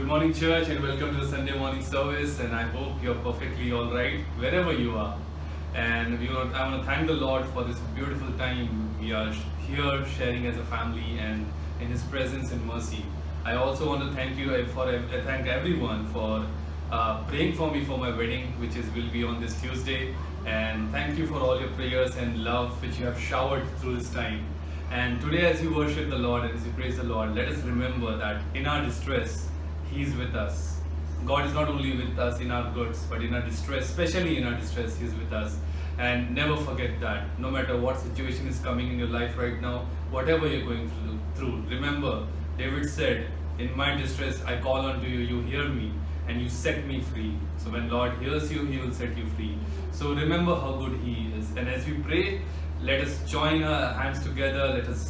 morning, church, and welcome to the Sunday morning service. And I hope you're perfectly all right wherever you are. And I want to thank the Lord for this beautiful time we are here sharing as a family and in His presence and mercy. I also want to thank thank everyone for praying for me for my wedding, which will be on this Tuesday. And thank you for all your prayers and love which you have showered through this time. And today, as you worship the Lord and as you praise the Lord, let us remember that in our distress, He is with us. God is not only with us in our goods, but in our distress, especially in our distress, He is with us. And never forget that. No matter what situation is coming in your life right now, whatever you're going through, remember, David said, "In my distress, I call unto you, you hear me, and you set me free." So when Lord hears you, He will set you free. So remember how good He is. And as we pray, let us join our hands together. Let us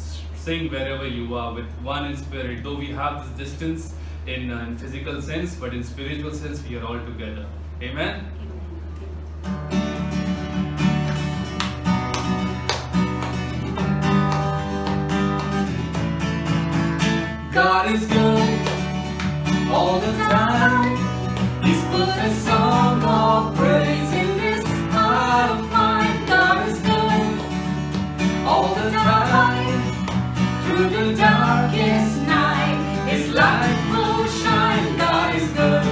sing wherever you are with one in spirit. Though we have this distance in physical sense, but in spiritual sense, we are all together. Amen. God is good all the time. He's put a song of praise in this heart of mine. God is good all the time. Through the darkest night, His light will shine. God is good.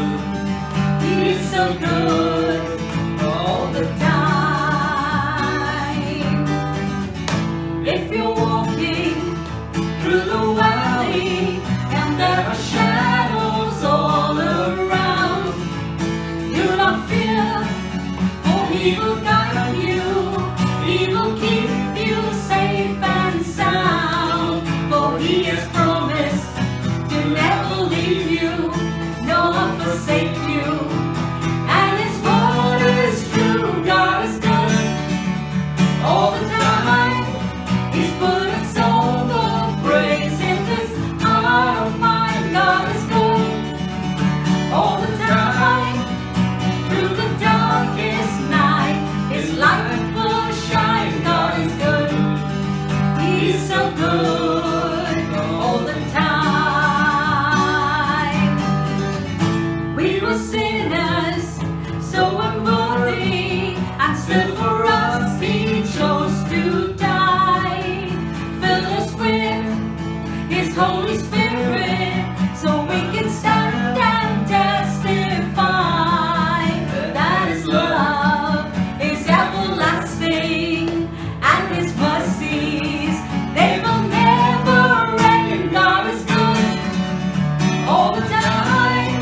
He is so good all the time. If you're walking through the valley and there are shadows all around, do not fear, for He will guide you. He will keep you safe and sound, for He has promised to never leave you, nor forsake you. And His word is true. God is good all the time. He's put a song of praise in this heart of mine. God is good all the time. Through the darkest night, His light will shine. God is good. He's so good all the time. We were sinners, so unworthy, and still for us He chose to die. Fill us with His Holy Spirit, so we can stand and testify that His love is everlasting, and His mercies, they will never end. God is good all the time.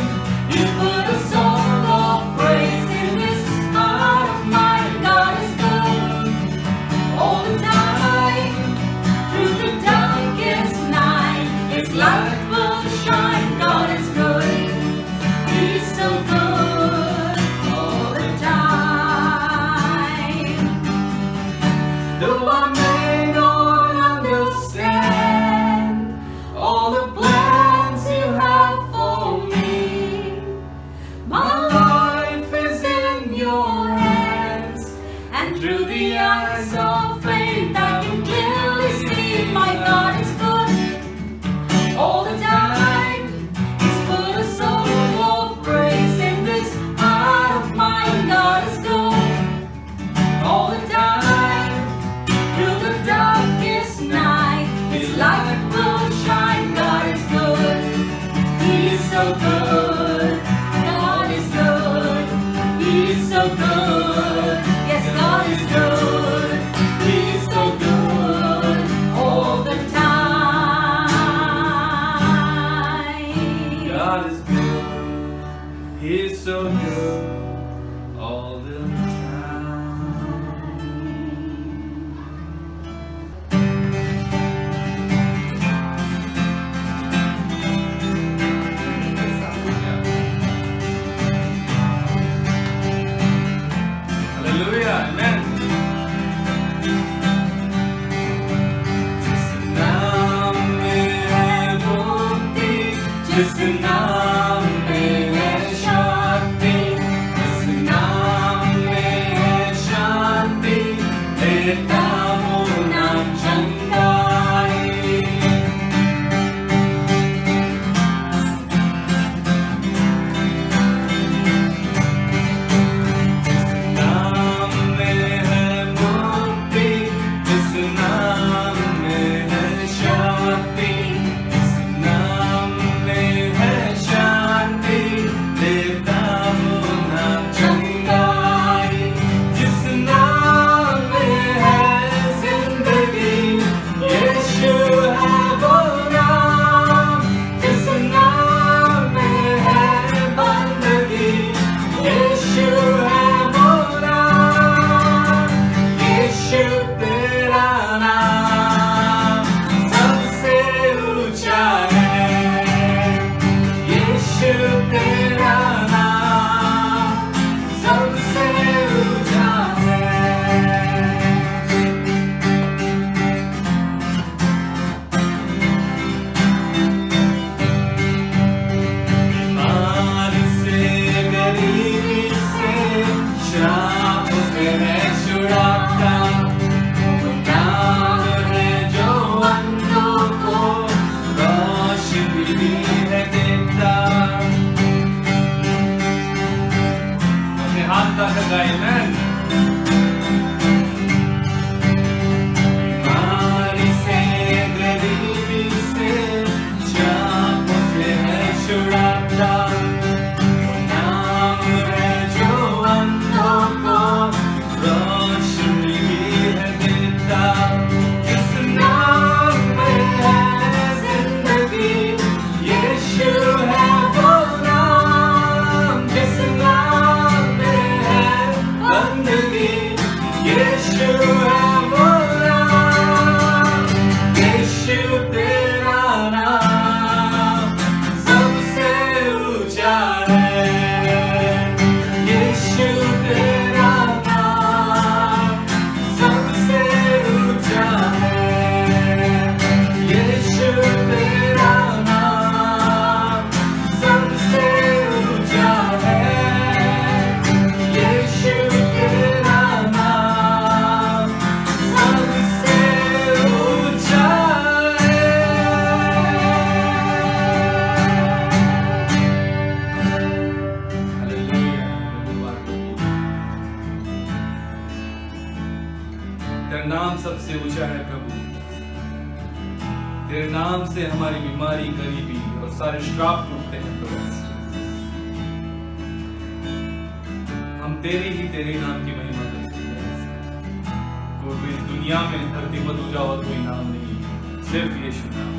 He's put a song of praise in this heart of mine. God is good all the time. Through the darkest night, His light will shine. God is good. He's so good all the time. Though I may not understand all the plans You have for me, my life is in Your hands, and through the eyes of faith I can clearly see my God is good all the time. He's put a song of praise in this heart of mine. God is good all the time. Through से ऊंचा है प्रभु। तेरे नाम से हमारी बीमारी, गरीबी और सारे श्राप टूटते हैं प्रभु। हम तेरे नाम की महिमा करते हैं। कोई इस दुनिया में धरती पर दूजा हुआ कोई नाम नहीं, सिर्फ यीशु नाम।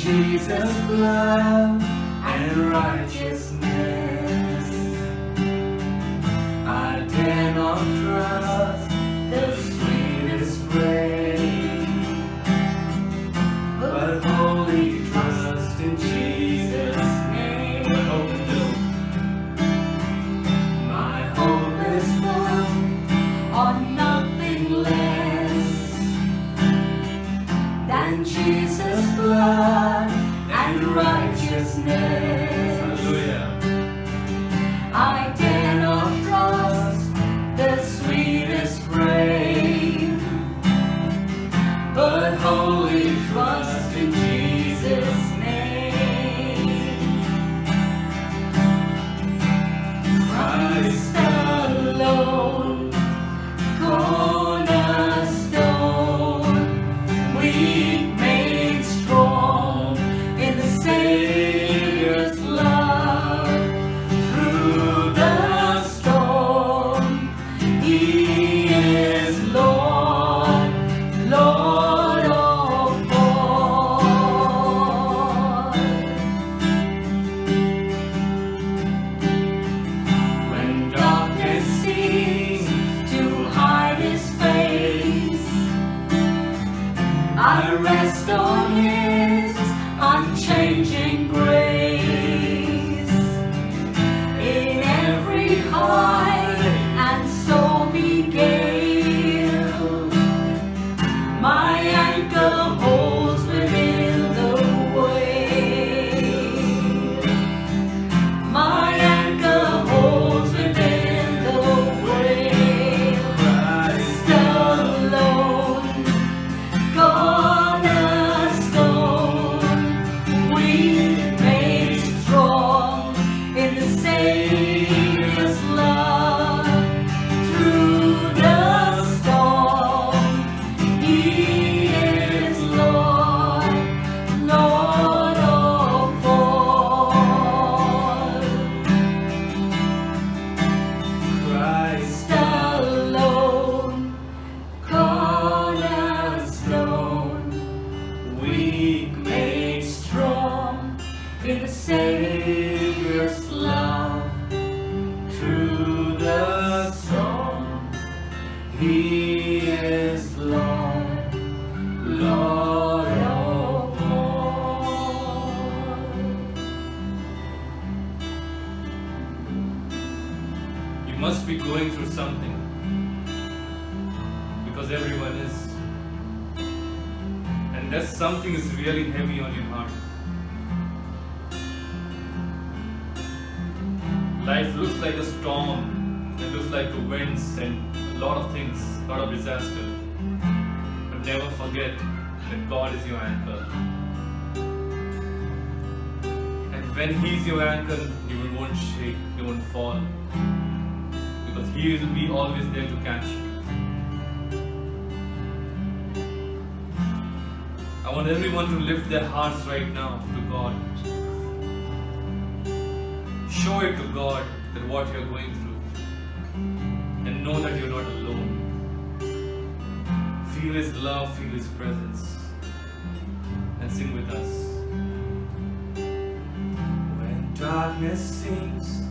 Jesus' blood and righteousness, I dare not trust the sweetest frame, but wholly trust in Jesus' name. My hope is built on nothing less than Jesus' blood and righteousness. Hallelujah. I dare not trust the sweetest frame, but wholly trust in Jesus' name. Christ alone, cornerstone, weak made strong in the Savior's love. Through the storm, He is Lord, Lord of all. When darkness seems to hide His face, I rest on His unchanging grace. In every high and stormy gale, my anchor holds within the wave. My anchor holds within the wave. Christ alone, cornerstone, weak made strong in the Savior's love. Through the storm, He is Lord, Lord of all. Christ alone, cornerstone, weak made strong in the Savior's love. Through the storm, He is Lord, Lord of all. You must be going through something, because everyone is. And that something is really heavy on your heart. Life looks like a storm, it looks like the winds and a lot of things, a lot of disaster. But never forget that God is your anchor. And when He's your anchor, you won't shake, you won't fall. Because He will be always there to catch you. I want everyone to lift their hearts right now to God. Show it to God that what you're going through. And know that you're not alone. Feel His love, feel His presence. And sing with us. When darkness seems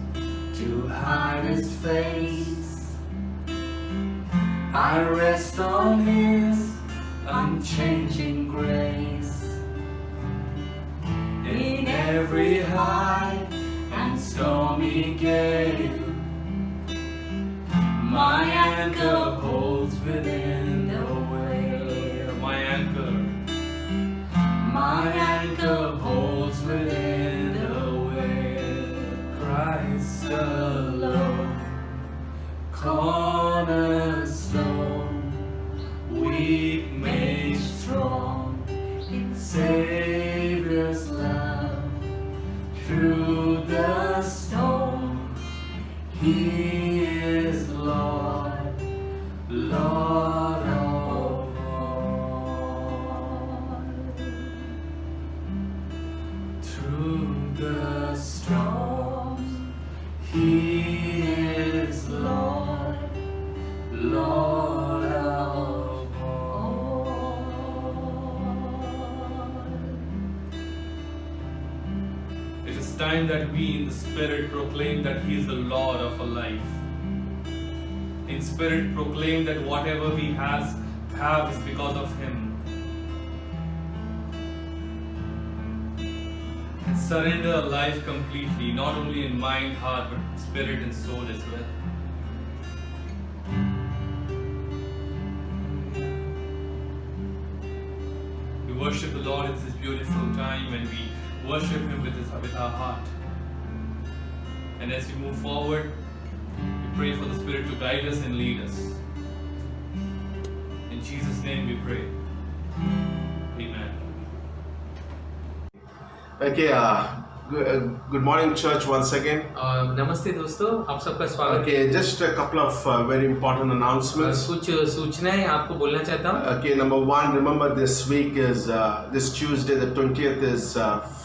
to hide His face, I rest on His unchanging grace. In every high and stormy gale, my anchor holds within the wave. My anchor. My anchor holds within the wave. Christ alone, cornerstone, weak made strong in Savior's love. Through the storm, He is Lord, Lord of all. Through the storm, He is Lord, Lord of all. time that we in the Spirit proclaim that He is the Lord of our life. In Spirit proclaim that whatever we have is because of Him. And surrender our life completely, not only in mind, heart, but spirit and soul as well. We worship the Lord in this beautiful time, and we worship Him with our heart. And as we move forward, we pray for the Spirit to guide us and lead us. In Jesus' name we pray. Amen. Okay, good morning, church, once again. नमस्ते दोस्तों, आप सबका स्वागत है। Okay, just a couple of very important announcements. कुछ सूचनाएं आपको बोलना चाहता हूँ। Okay, number one, remember this week is this Tuesday, the 20th is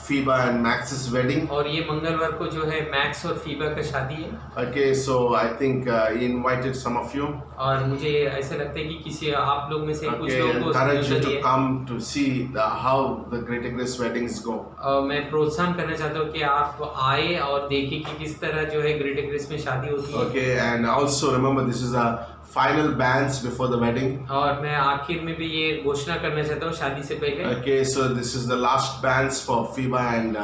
FIBA and Max's wedding. और ये मंगलवार को जो है मैक्स और फीबा का शादी है। Okay, so I think he invited some of you. और मुझे ऐसा लगता है कि किसी आप लोग में से कुछ Okay, लोगों को encourage you ज़रूरत to है। come to see how the Greater Grace weddings go. मैं प्रोत्साहन करना चाहता हूँ कि आप आए और देखें कि किस तरह जो है ग्रेटर ग्रेस में शादी होती है। Okay, and also remember this is a final bands before the wedding. और मैं आखिर में भी ये घोषणा करना चाहता हूँ शादी से पहले। Okay, so this is the last bands for FIBA and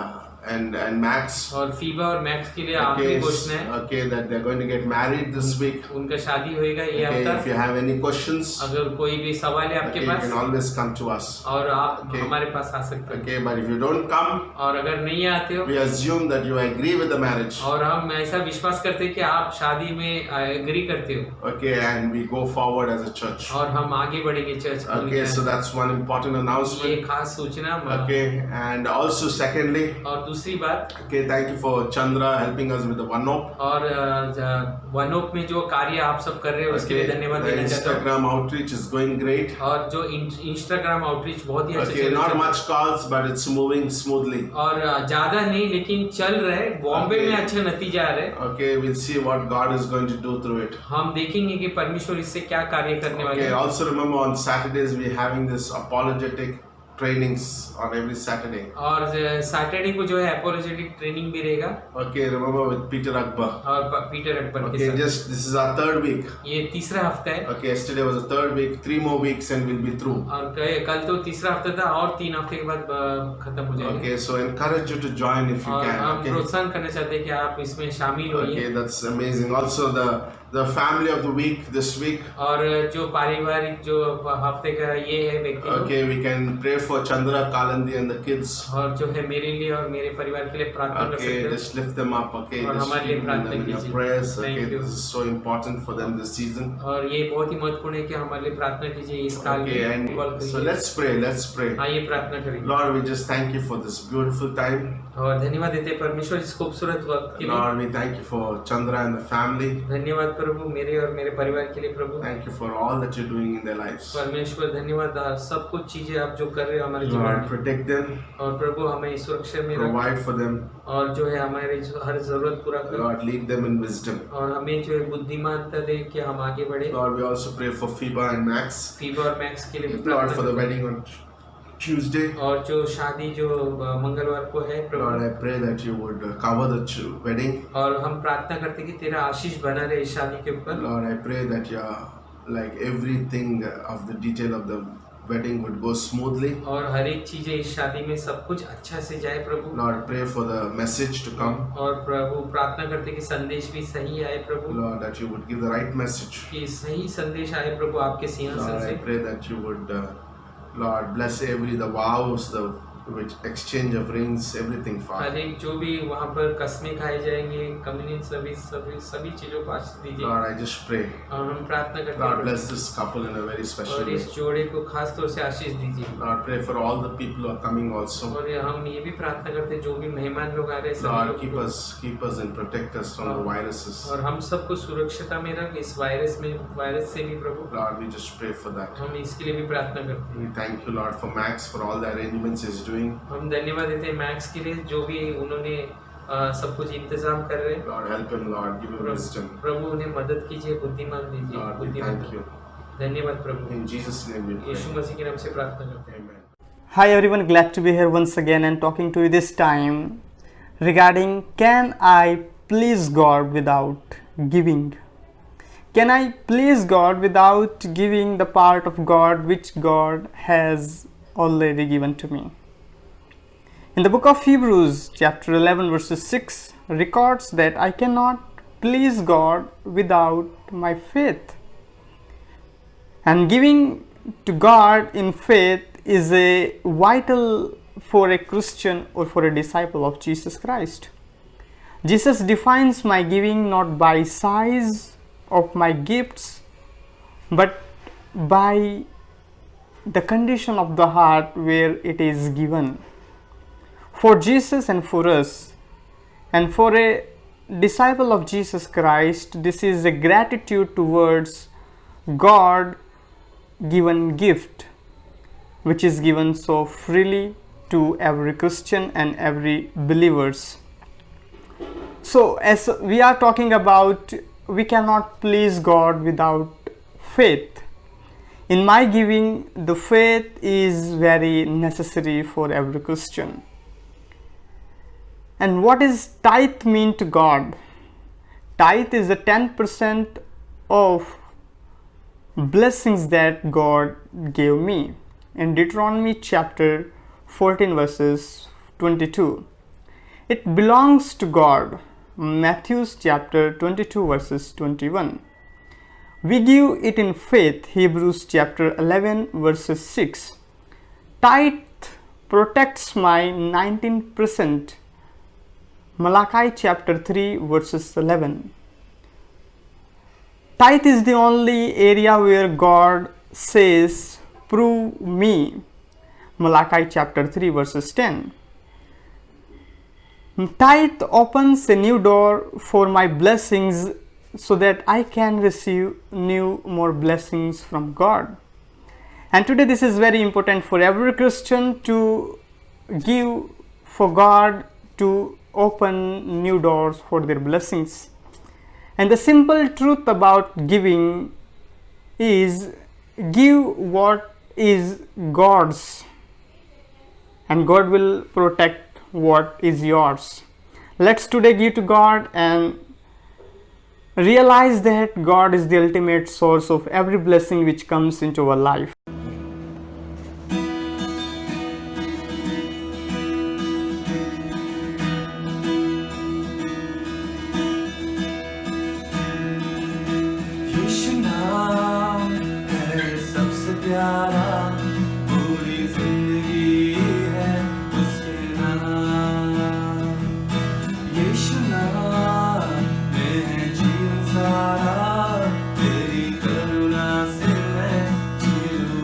Max. और फीबा और मैक्स के लिए आखिरी घोषणा है। Okay, that they're going to get married this week. उनका शादी होएगा ये Okay, हफ्ता। if you have any questions, अगर कोई भी सवाल है आपके okay, you pass, can always come to us. और आप Okay. हमारे पास आ सकते हैं। Okay, but if you don't come, और अगर नहीं आते हो, we assume that you agree with the marriage. और हम ऐसा विश्वास करते हैं कि आप शादी में एग्री करते हो, Okay, and we go forward as a church. और हम आगे बढ़ेंगे चर्च को Okay, so लेकर। that's one important ये announcement. खास सूचना। Okay, and also secondly, और दूसरी बात, okay, thank you for Chandra helping us with the OneOp. और वनोप में जो कार्य आप सब कर रहे हो उसके लिए Okay, धन्यवाद the देना चाहता हूँ। Instagram outreach is going great. और जो इंस्टाग्राम आउटरीच बहुत ही अच्छे Okay, चल not रहे हैं। much calls, but it's moving smoothly. और ज्यादा नहीं, लेकिन चल रहे। बॉम्बे Okay. में अच्छा नतीजा आ रहा है। Okay, we'll see what God is going to do through it. हम देखेंगे कि परमेश्वर इससे क्या कार्य करने वाले Okay, हैं। also remember on Saturdays we're having this apologetic trainings on every Saturday. और सैटरडे को जो है एपोलोजेटिक ट्रेनिंग भी रहेगा। Okay, remember with Peter Akbar. और पीटर अकबर के Okay, साथ। just this is our third week. ये तीसरा हफ्ता है। Okay, yesterday was the third week. 3 more weeks and we'll be through. और कल तो तीसरा हफ्ता था, और 3 हफ्ते के बाद खत्म हो जाएगा। Okay, so encourage you to join if you और can. हम Okay. प्रोत्साहन करना चाहते हैं कि आप इसमें शामिल होइए। Okay, that's amazing. Also the family of the week this week. और जो पारिवारिक जो हफ्ते का ये है व्यक्ति। Okay, we can pray for Chandra, Kalandi and the kids. और जो है मेरे लिए और मेरे परिवार के लिए प्रार्थना कर Okay, सकते just lift them up. Okay, और just हमारे लिए keep प्रार्थना them in your कीजिए। prayers. Thank Okay, you. this is so important for them this season. हो। और ये बहुत ही महत्वपूर्ण है कि हमारे लिए प्रार्थना कीजिए इस काल Okay, में। and कॉल so करिए। let's pray. Let's pray. आइए प्रार्थना करेंगे। Lord, we just thank you for this beautiful time. और धन्यवाद देते हैं परमेश्वर इस खूबसूरत वक्त के लिए। Lord, we thank you for Chandra and the family. धन्यवाद प्रभु मेरे और मेरे परिवार के लिए प्रभु। Thank you for all that you're doing in their lives. परमेश्वर धन्यवाद, सब कुछ चीजें आप जो कर रहे हो हमारे जीवन Lord, में। protect them, और प्रभु हमें सुरक्षा में रखो, provide for them. और जो है हमारे हर जरूरत पूरा करो, Lord, lead them in wisdom. और हमें जो है बुद्धिमानता दे कि हम आगे बढ़े। Lord, we also pray for FIBA and Max. FIBA और मैक्स के लिए भी Lord, प्रार्थना for the करो। wedding on Tuesday. और जो शादी जो मंगलवार को है Lord, Prabhu, I pray that you would cover the wedding. और हम प्रार्थना करते हैं कि तेरा आशीष बना रहे इस शादी के ऊपर। Lord, I pray that like everything of the detail of the wedding would go smoothly. और हर एक चीजें इस शादी में सब कुछ अच्छा से जाए प्रभु। Lord, pray for the message to come. और प्रभु प्रार्थना करते कि संदेश भी सही आए प्रभु, Lord, that you would give the right message. कि सही संदेश आए प्रभु आपके सिंहासन Lord, I से। pray that you would, Lord, bless the vows, the which exchange of rings, everything, Father. हर एक जो भी वहाँ पर कस्में खाए जाएंगे, कम्युनियन सभी चीजों को आशीष दीजिए। Lord, I just pray. और हम प्रार्थना करते Lord, हैं bless this couple in a very special और way. इस जोड़े को खास तौर से आशीष दीजिए। Lord, pray for all the people who are coming also. और हम ये भी प्रार्थना करते हैं जो भी मेहमान लोग आ रहे हैं सभी Lord, लोगों keep us and protect us from the viruses. और हम सबको सुरक्षिता में रख इस वायरस से भी प्रभु। Lord, we just pray for that. हम इसके लिए भी प्रार्थना करते हैं। We thank you, Lord, for Max, for all the arrangements he's doing. हम धन्यवाद देते हैं मैक्स के लिए जो भी उन्होंने सब कुछ इंतजाम कर रहे हैं। Lord, help him, Lord, give him wisdom. प्रभु उन्हें मदद कीजिए, बुद्धिमान दीजिए। Lord, we बुद्धिमान thank you. धन्यवाद प्रभु, In Jesus' name we pray. यीशु मसीह के नाम से प्रार्थना करते हैं। Amen. Hi everyone, glad to be here once again and talking to you this time. regarding can I please God without giving? Can I please God without giving the part of God which God has already given to me? In the book of Hebrews, chapter 11, verses 6, records that I cannot please God without my faith. And giving to God in faith is a vital for a Christian or for a disciple of Jesus Christ. Jesus defines my giving not by size of my gifts, but by the condition of the heart where it is given. For Jesus and for us, and for a disciple of Jesus Christ, this is a gratitude towards God given gift, which is given so freely to every Christian and every believers. So as we are talking about, we cannot please God without faith. In my giving, the faith is very necessary for every Christian. And what is tithe mean to God? Tithe is the 10% of blessings that God gave me. In Deuteronomy chapter 14 verses 22. It belongs to God. Matthew chapter 22 verses 21. We give it in faith. Hebrews chapter 11 verses 6. Tithe protects my 19%. Malachi chapter 3 verses 11. Tithe is the only area where God says, prove me. Malachi chapter 3 verses 10. Tithe opens a new door for my blessings so that I can receive more blessings from God. And today this is very important for every Christian to give for God to open new doors for their blessings. And the simple truth about giving is give what is God's, and God will protect what is yours. Let's today give to God and realize that God is the ultimate source of every blessing which comes into our life. यीशु नाम है सबसे प्यारा, पूरी जिंदगी है उसके नाम। यीशु नाम में है जीवन सारा, तेरी करुणा से मैं जीऊँ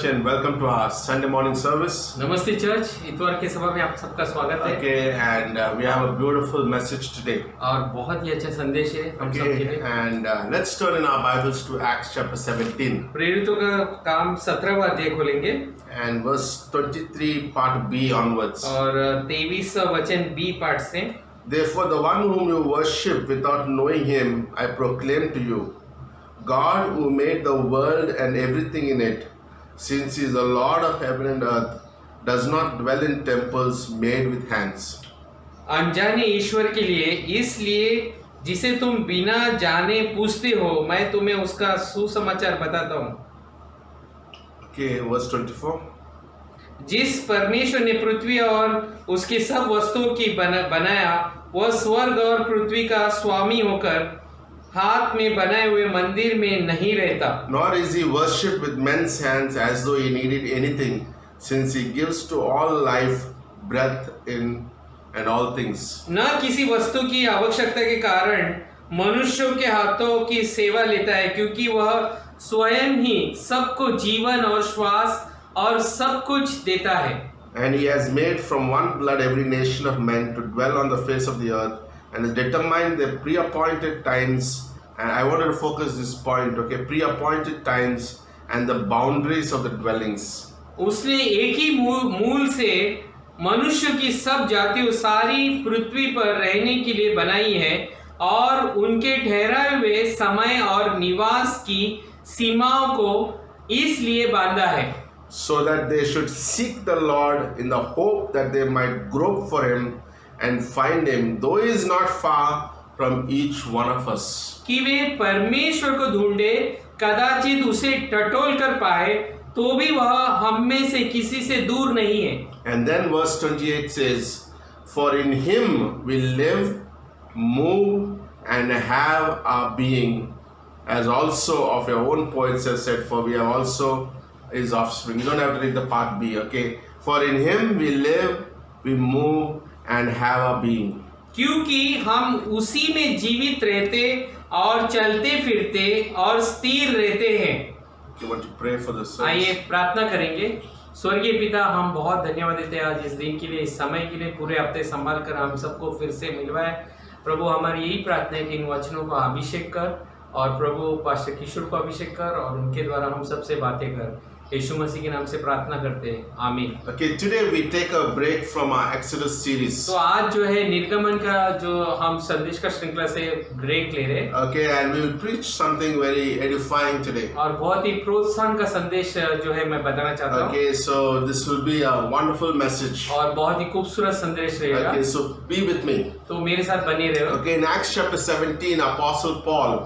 church, and welcome to our Sunday morning service. नमस्ते चर्च, इतवार के सभा में आप सबका स्वागत है। Okay, and we have a beautiful message today. और बहुत ही अच्छा संदेश है हम सब के Okay, लिए। and let's turn in our Bibles to Acts chapter 17 प्रेरितों का काम 17वां अध्याय खोलेंगे and verse 23 part B onwards. और 23वां वचन बी पार्ट से। Therefore, the one whom you worship without knowing him, I proclaim to you, God who made the world and everything in it, since he is the Lord of heaven and earth, does not dwell in temples made with hands. अनजाने ईश्वर के लिए, इसलिए जिसे तुम बिना जाने पूछते हो, मैं तुम्हें उसका सुसमाचार बताता हूँ। Okay, verse 24. जिस परमेश्वर ने पृथ्वी और उसकी सब वस्तुओं की बनाया, वह स्वर्ग और पृथ्वी का स्वामी होकर हाथ में बनाए हुए मंदिर में नहीं रहता। Nor is he worshipped with men's hands as though he needed anything, since he gives to all life, breath in and all things. न किसी वस्तु की आवश्यकता के कारण मनुष्यों के हाथों की सेवा लेता है, क्योंकि वह स्वयं ही सबको जीवन और श्वास और सब कुछ देता है। And he has made from one blood every nation of men to dwell on the face of the earth, and has determined their pre-appointed times. And I wanted to focus this point, okay? Pre-appointed times and the boundaries of the dwellings. उसने एक ही मूल से मनुष्य की सब जातियों सारी पृथ्वी पर रहने के लिए बनाई है और उनके ठहराए हुए समय और निवास की सीमाओं को इसलिए बांधा है, So that they should seek the Lord in the hope that they might grope for him and find him, though he is not far from each one of us. कि वे परमेश्वर को ढूंढे, कदाचित उसे टटोल कर पाए, तो भी वह हम में से किसी से दूर नहीं है। And then verse 28 says, For in him we live, move, and have our being, as also of your own poets have said, for we are also his offspring. You don't have to read the part B, okay? For in him we live, we move, and have our being. क्योंकि हम उसी में जीवित रहते और चलते फिरते और स्थिर रहते हैं। You want to pray for the service? आइए प्रार्थना करेंगे। स्वर्गीय पिता, हम बहुत धन्यवाद देते हैं आज इस दिन के लिए, इस समय के लिए, पूरे हफ्ते संभाल कर हम सबको फिर से मिलवाए। प्रभु, हमारी यही प्रार्थना है कि इन वचनों को अभिषेक कर और प्रभु पास्टर किशोर को अभिषेक कर और उनके द्वारा हम सबसे बातें कर। यीशु मसीह के नाम से प्रार्थना करते हैं, आमीन। Okay, today we take a break from our Exodus series. तो आज जो है निर्गमन का जो हम संदेश का श्रृंखला से ब्रेक ले रहे हैं। Okay, and we will preach something very edifying today. और बहुत ही प्रोत्साहन का संदेश जो है मैं बताना चाहता हूँ। Okay, so this will be a wonderful message. और बहुत ही खूबसूरत संदेश रहेगा। Okay, so be with me. तो मेरे साथ बने रहो। Okay, in Acts chapter 17, Apostle Paul,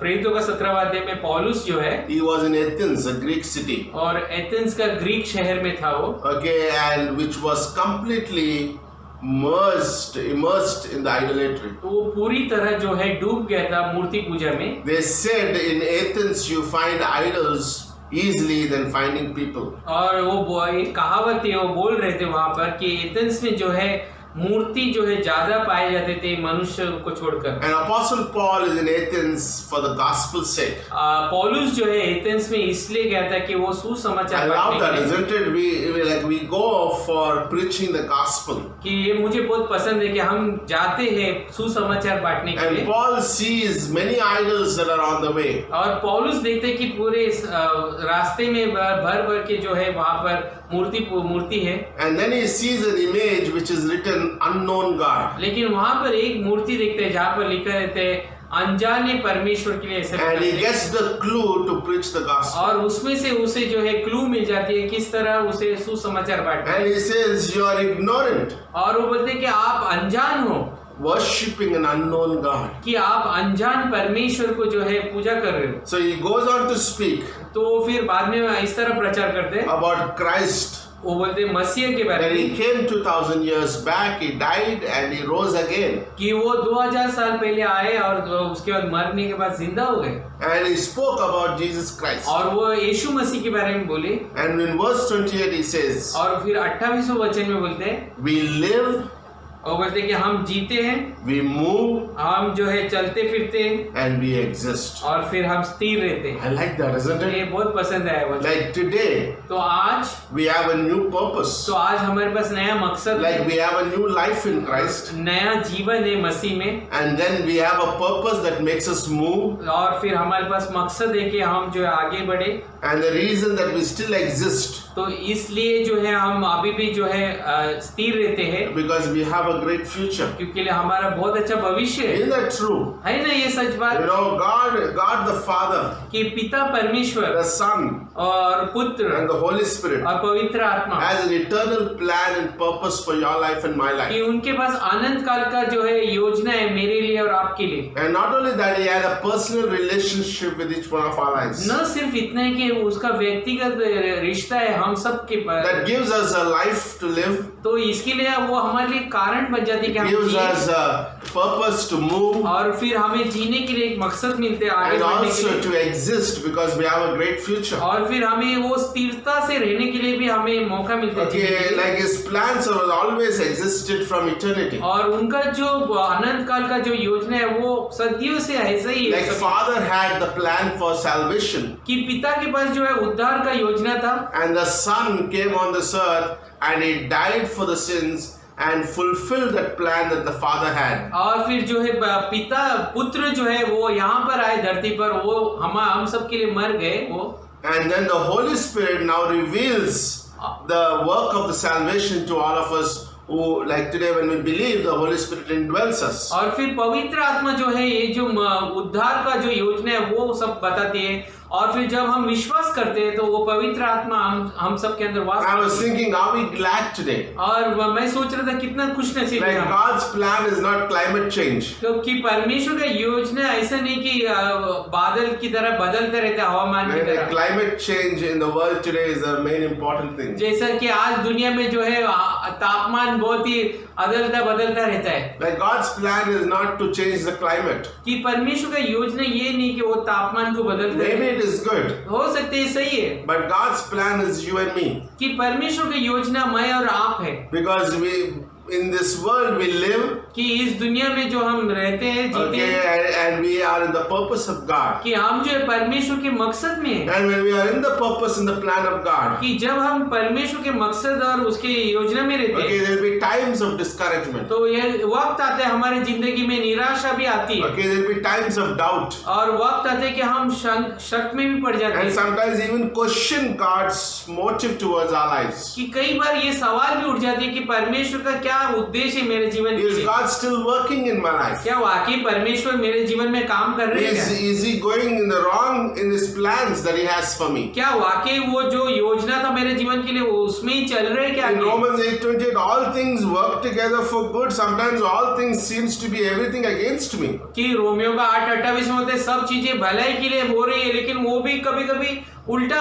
प्रेरितों का 17वां अध्याय में पौलुस जो है, he was in Athens, a Greek city. और एथेंस का ग्रीक शहर में था वो, Okay, and which was completely immersed in the idolatry. तो वो पूरी तरह जो है डूब गया था मूर्ति पूजा में। They said in Athens you find idols easily than finding people. और वो एक कहावत है, वो बोल रहे थे वहां पर कि एथेंस में जो है मूर्ति जो है ज्यादा पाए जाते थे मनुष्य को छोड़कर। And Apostle Paul is in Athens for the gospel's sake. पौलुस जो है एथेंस में इसलिए गया था कि वो सुसमाचार I love बांटने that, के लिए। isn't it? We go for preaching the gospel. कि ये मुझे बहुत पसंद है कि हम जाते हैं सुसमाचार बांटने के And लिए। Paul sees many idols that are on the way. और पौलुस देखते कि पूरे रास्ते में भर भर के जो है वहां पर मूर्ति है। And then he sees an image which is written unknown God. लेकिन वहां पर एक मूर्ति देखते हैं जहाँ पर लिखा रहते हैं अनजाने परमेश्वर के लिए ऐसे। And he gets the clue to preach the gospel. और उसमें से उसे जो है क्लू मिल जाती है किस तरह उसे सुसमाचार बांटना है। And he says you are ignorant, और वो बोलते हैं कि आप अनजान हो, worshipping an unknown God. कि आप अनजान परमेश्वर को जो है पूजा कर रहे हो। So he goes on to speak तो फिर बाद में इस तरह प्रचार करते हैं, about Christ. वो बोलते हैं मसीह के बारे That में he came 2000 years back, he died and he rose again. कि वो 2000 साल पहले आए और उसके बाद मरने के बाद जिंदा हो गए। And he spoke about Jesus Christ. और वो यीशु मसीह के बारे में बोले। And in verse 28 he says, और फिर 28वें वचन में बोलते हैं we live, और बोलते कि हम जीते हैं, we move, हम जो है चलते फिरते हैं and we exist. और फिर हम स्थिर रहते हैं। I like that, isn't ये it? बहुत पसंद है वचन। Like today, तो आज we have a new purpose. हमारे पास नया मकसद Like है, we have a new life in Christ. नया जीवन है मसीह में, And then we have a purpose that makes us move. और फिर हमारे पास मकसद है कि हम जो है आगे बढ़े। And the reason that we still exist, तो इसलिए जो है हम अभी भी जो है स्थिर रहते हैं, because we have a great future. क्योंकि हमारा बहुत अच्छा भविष्य है। Isn't that true? है ना ये सच You बात know, God the Father, कि पिता परमेश्वर the Son, और पुत्र and the Holy Spirit और पवित्र आत्मा has an eternal plan and purpose for your life and my कि life. उनके पास अनंत काल का जो है योजना है मेरे लिए और आपके लिए। And not only that, He had a personal relationship with each one of our lives न सिर्फ इतना है कि उसका व्यक्तिगत रिश्ता है हम सब के that gives us a life to live, तो इसके लिए वो हमारे लिए कारण बन जाती है कि हम gives जिए, us a purpose to move, और फिर हमें जीने के लिए एक मकसद मिलते हैं आगे and बढ़ने के also लिए, to exist because we have a great future. और फिर हमें वो स्थिरता से रहने के लिए भी हमें मौका मिलता है जीने के Okay, लिए। like His plans have always existed from eternity. और उनका जो अनंत काल का जो योजना है वो सदियों से ऐसा ही Like है Father had the plan for salvation, कि पिता के पास जो है उद्धार का योजना था, and the Son came on this earth and He died for the sins and fulfilled that plan that the Father had. और फिर जो है पुत्र जो है वो यहाँ पर आए धरती पर, वो हम सब के लिए मर गए वो, And then the Holy Spirit now reveals the work of the salvation to all of us who, like today when we believe, the Holy Spirit indwells us. और फिर पवित्र आत्मा जो है ये जो उद्धार का जो योजना है वो सब बताती है, और फिर जब हम विश्वास करते हैं तो वो पवित्र आत्मा हम सब के अंदर वास I करती was है। thinking, are we glad today? और मैं सोच रहा था कितना खुश नसीब है Like हम, God's plan is not climate change. क्योंकि परमेश्वर का योजना ऐसा नहीं कि बादल की तरह बदलते रहते हैं, हवामान की And तरह, climate change in the world today is the main important thing. जैसा कि आज दुनिया में जो है तापमान बहुत ही अदलता बदलता रहता है, Like God's plan is not to change the climate. कि परमेश्वर का योजना ये नहीं कि वो तापमान को बदलते Maybe रहे। it is good, हो सकते है सही है, but God's plan is you and me. कि परमेश्वर की योजना मैं और आप है, Because in this world we live, कि इस दुनिया में जो हम रहते हैं जीते okay, हैं, and we are in the purpose of God. कि हम जो है परमेश्वर के मकसद में हैं, And when we are in the purpose and the plan of God, कि जब हम परमेश्वर के मकसद और उसके योजना में रहते okay, हैं, there will be times of discouragement. तो ये वक्त आता है हमारी जिंदगी में निराशा भी आती है, Okay, there will be times of doubt. और वक्त आते हैं कि हम शक में भी पड़ जाते And हैं, sometimes even question God's motive towards our lives. कि कई बार ये सवाल भी उठ जाती है कि परमेश्वर का क्या उद्देश्य है मेरे जीवन के Is लिए, God still working in my life? क्या वाकई परमेश्वर मेरे जीवन में काम कर रहे हैं Is He going in the wrong in His plans that He has for me? क्या वाकई वो जो योजना था मेरे जीवन के लिए वो उसमें ही चल रहे हैं क्या In Romans 8:28, all things work together for good. Sometimes all things seems to be everything against me. कि रोमियो का 8:28 में होते हैं, सब चीजें भलाई के लिए हो रही है, लेकिन वो भी कभी कभी उल्टा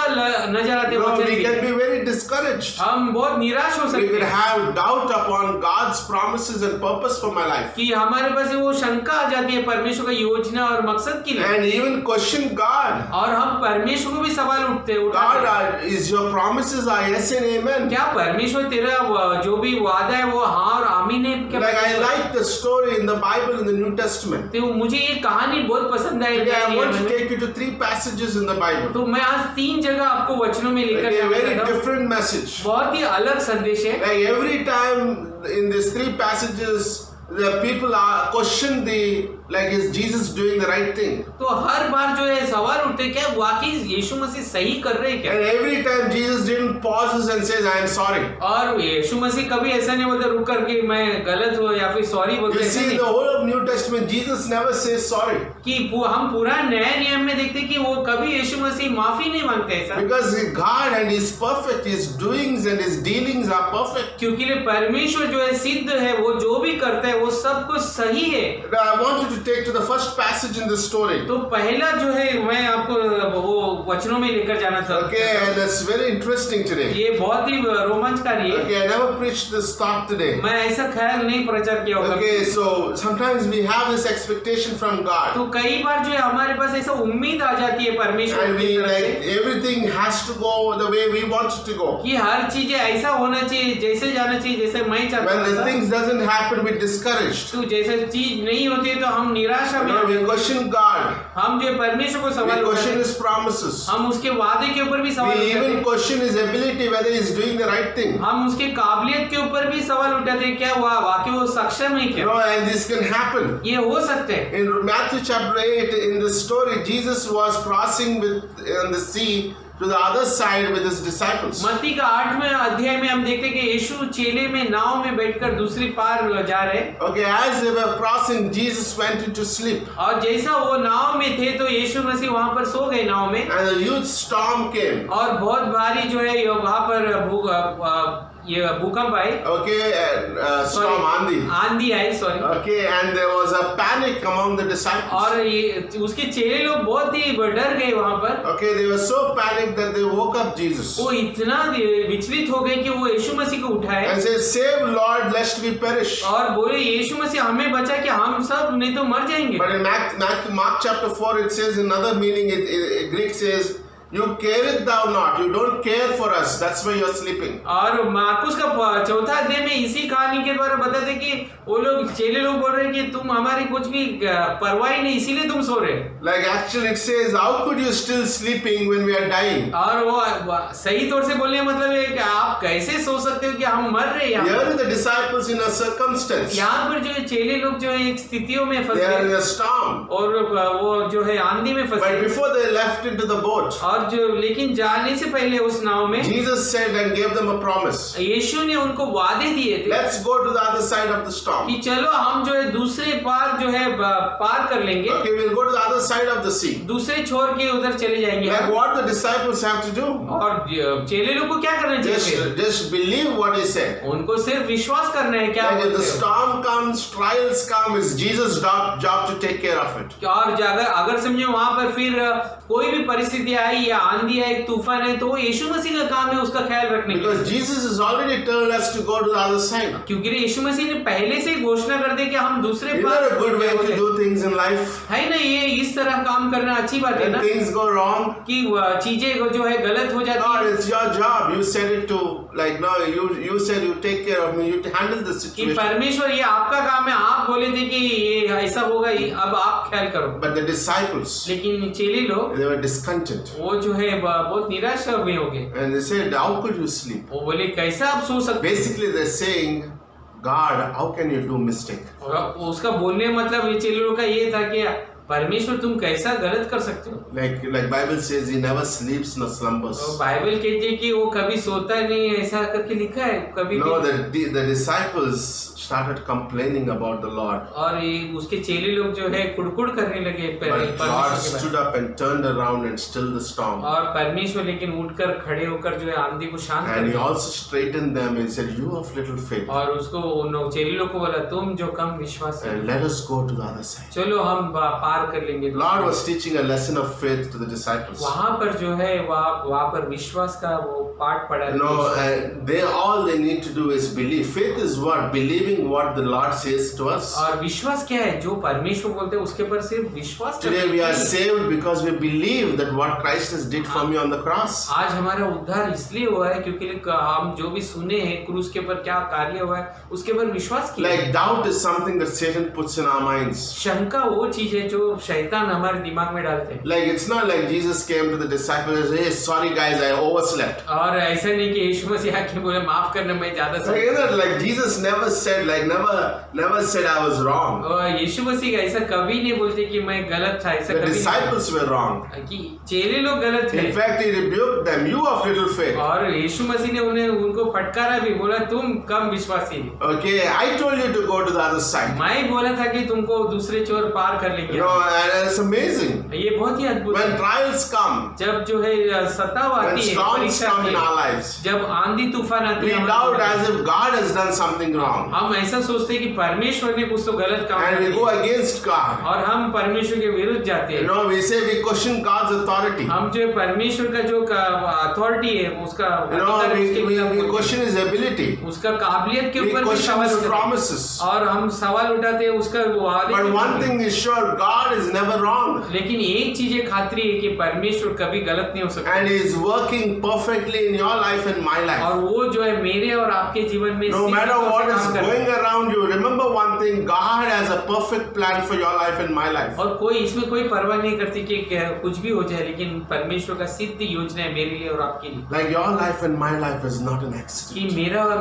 नजर आते No, वचन we की। can be very discouraged. हम बहुत निराश हो We सकते will हैं have doubt upon God's promises and purpose for my life. कि हमारे पास वो शंका आ जाती है परमेश्वर का योजना और मकसद के लिए, And even question God. और हम परमेश्वर को भी सवाल उठाते God, हैं, is your promises are yes and amen? क्या परमेश्वर तेरा जो भी वादा है वो हाँ और आमीन है क्या? Like I like the story in the Bible in the New Testament. तो मुझे ये कहानी बहुत पसंद आई Today I want to है। take you to 3 passages in the Bible. तो मैं आज 3 जगह आपको वचनों में लेकर Okay, a जाना very चाहता हूँ। different message. बहुत ही अलग संदेश है। Like every time in these 3 passages, the people are question the like is Jesus doing the right thing? तो हर बार जो है सवाल उठते हैं, क्या वाकई यीशु मसीह सही कर रहे हैं क्या? And every time Jesus didn't pauses and says, I am sorry. और यीशु मसीह कभी ऐसा नहीं बोलते रुक करके मैं गलत हुआ या फिर सॉरी बोलते You ऐसा see, in नहीं, the whole of New Testament, Jesus never says sorry. कि हम पूरा नए नियम में देखते हैं कि वो कभी यीशु मसीह माफी नहीं मांगते ऐसा, Because God and His perfect, His doings and His dealings are perfect. क्योंकि परमेश्वर जो है सिद्ध है, वो जो भी करता है वो सब कुछ सही है। Now, I want you to to take to the first passage in this story. तो पहला जो है मैं आपको वो वचनों में लेकर जाना था। Okay, and that's very interesting today. ये बहुत ही रोमांचकारी है। Okay, I never preached this thought today. मैं ऐसा ख्याल नहीं प्रचार किया होगा। Okay, so sometimes we have this expectation from God. तो कई बार जो है हमारे पास ऐसा उम्मीद आ जाती है परमेश्वर And की we तरफ से like everything has to go the way we want it to go. कि हर चीजें ऐसा होना चाहिए जैसे जाना चाहिए जैसे मैं चाहता When the हूँ। things doesn't happen, we're discouraged. तो जैसे चीज नहीं होती है तो हम निराशा में We question God. हम जो है परमेश्वर को We सवाल question उठाते His promises. हैं। हम उसके वादे के ऊपर भी सवाल We उठाते even हैं। question His ability whether He's doing the right thing. हम उसके काबिलियत के ऊपर भी सवाल उठाते हैं, क्या हुआ वाकई वो सक्षम है You क्या? know, and this can happen. ये हो सकते हैं। In Matthew chapter 8, in the story, Jesus was crossing on the sea to the other side with His disciples. मत्ती का 8वें अध्याय में हम देखते हैं कि यीशु चेले में नाव में बैठकर दूसरी पार जा रहे हैं। Okay, as they were crossing, Jesus went into sleep. और जैसा वो नाव में थे तो यीशु मसीह वहां पर सो गए नाव में। And a huge storm came. और बहुत भारी जो है वहां पर ये भूकंप आई। Okay, and storm आंधी. आंधी आई, sorry. Okay, and there was a panic among the disciples. और ये उसके चेले लोग बहुत ही डर गए वहां पर। Okay, they were so panicked that they woke up Jesus वो इतना विचलित हो गए कि वो यीशु मसीह को उठाए and said, "Save Lord, lest we perish." और बोले यीशु मसीह हमें बचा कि हम सब नहीं तो मर जाएंगे। But in Mark chapter 4, it says another meaning. Greek says, "You careth thou not." You don't care for us. That's why you're sleeping. और मार्कुस का चौथा अध्याय में इसी कहानी के द्वारा बताते कि वो लोग चेले लोग बोल रहे हैं कि तुम हमारी कुछ भी परवाह नहीं, इसीलिए तुम सो रहे। Like actually it says, "How could you still sleeping when we are dying?" और वो सही तौर से बोलने का मतलब है कि आप कैसे सो सकते हो कि हम मर रहे हैं। Here are the disciples in a circumstance. यहाँ पर जो है चेले लोग जो है एक स्थितियों में फंस They are in गए a storm. और वो जो है आंधी में फंस But गए। before they left into the boat, और जो लेकिन जाने से पहले उस नाव में Jesus said and gave them a promise. यीशु ने उनको वादे दिए थे Let's go to the other side of the storm. कि चलो हम जो है दूसरे पार जो है पार कर लेंगे, Okay, we'll go to the other side of the sea. दूसरे छोर के उधर चले जाएंगे। Like what the disciples have to do? और चेले लोग को क्या करना चाहिए? Just believe what He said. उनको सिर्फ विश्वास करना है। क्या Like if the बोलते हो? storm comes, trials come, it's Jesus' job to take care of it. और अगर समझो वहां पर फिर कोई भी परिस्थिति आई या आंधी आई, तूफान है, तो यीशु मसीह का काम है उसका ख्याल रखने की। Because Jesus has already told us to go to the other side. क्योंकि यीशु मसीह ने पहले से ही घोषणा कर दी कि हम दूसरे Isn't par that a good way to do things in life? है ना। ये इस तरह काम करना अच्छी बात है When ना things go wrong, कि चीजें जो है गलत हो जाती Lord, है it's your job. You said it to, like, no, you said you take care of me. You handle the कि situation. परमेश्वर ये आपका काम है, आप बोले थे कि ये ऐसा होगा, अब आप ख्याल करो। But the disciples, लेकिन चेले लोग they were discontent. वो जो है बहुत निराश में हो गए। And they said, how could you sleep? वो बोले कैसा आप सो सकते Basically, they're saying, God, how can you do mistake? हो? और उसका बोलने का मतलब ये चेले लोग का ये था कि परमेश्वर तुम कैसा गलत कर सकते हो? Like Bible says, He never sleeps nor slumbers. तो बाइबल कहती है कि वो कभी सोता नहीं, ऐसा करके लिखा है कभी No, भी। the disciples started complaining about the Lord. और ये उसके चेले लोग जो है कुड़कुड़ करने लगे But God परमेश्वर के stood up and turned around and stilled the storm. बारे। और परमेश्वर लेकिन उठकर खड़े होकर जो है आंधी को शांत कर And He दिया। also straightened them and said, You of little faith. और उसको उन चेले लोग को बोला तुम जो कम विश्वास है, And let us go to the other side. चलो हम पार कर लेंगे। Lord was teaching a lesson of faith to the disciples. वहां पर जो है वहां पर विश्वास का वो पाठ पढ़ा। You know, all they need to do is believe. Faith is what? Believing what the Lord says to us. और विश्वास क्या है? जो परमेश्वर बोलते हैं उसके पर सिर्फ विश्वास Today करना we are है। saved because we believe that what Christ has did for me on the cross. आज हमारा उद्धार इसलिए हुआ है क्योंकि हम जो भी सुने हैं क्रूस के ऊपर क्या कार्य हुआ है उसके पर विश्वास किया। Like doubt is something that Satan puts in our minds. शंका वो चीज है जो शैतान हमारे दिमाग में डालते हैं। Like it's not like Jesus came to the disciples and said, "Hey, sorry guys, I overslept." और ऐसा नहीं कि यीशु मसीह आके बोले माफ करना मैं ज्यादा So, you know, like Jesus never said, never said I was wrong. और यीशु मसीह ऐसा कभी नहीं बोलते कि मैं गलत था, ऐसा The कभी disciples were wrong. नहीं कि चेले लोग गलत थे। In fact, He rebuked them. You of little faith. और यीशु मसीह ने उनको फटकारा भी, बोला तुम कम विश्वासी। Okay, I told you to go to the other side. मैं बोला था कि तुमको दूसरे छोर पार कर लेंगे। You know, and it's amazing. ये बहुत ही अद्भुत When है। trials come, जब जो है सताव when आती है, storms परीक्षा come आती in है, our lives, जब आंधी तूफान आती we है हमारे doubt जीवन में, as if God has done something wrong. हम ऐसा सोचते हैं कि परमेश्वर ने कुछ तो गलत काम And कर we go दिया against God. और हम परमेश्वर के विरुद्ध जाते You हैं। know, we say we question God's authority. हम जो है परमेश्वर का जो अथॉरिटी है उसका You know, अधिकार है, उसके we खिलाफ बोलते question His ability. हैं। उसका काबिलियत के We ऊपर भी question सवाल His उठाते हैं promises. और हम सवाल उठाते हैं उसका वादे But के one ऊपर। thing is sure, God is never wrong. लेकिन एक चीज है खातरी है कि परमेश्वर कभी गलत नहीं हो सकता And He is working perfectly in your life and my और life. वो जो है मेरे और आपके जीवन में No सीधी matter तौर से what काम is करता है। going around you, remember one thing, God has a perfect plan for your life and my life. और कोई इसमें कोई परवाह नहीं करती कि कुछ भी हो जाए, लेकिन परमेश्वर का सिद्ध योजना है मेरे लिए और आपके लिए Like your life and my life is not an कि accident.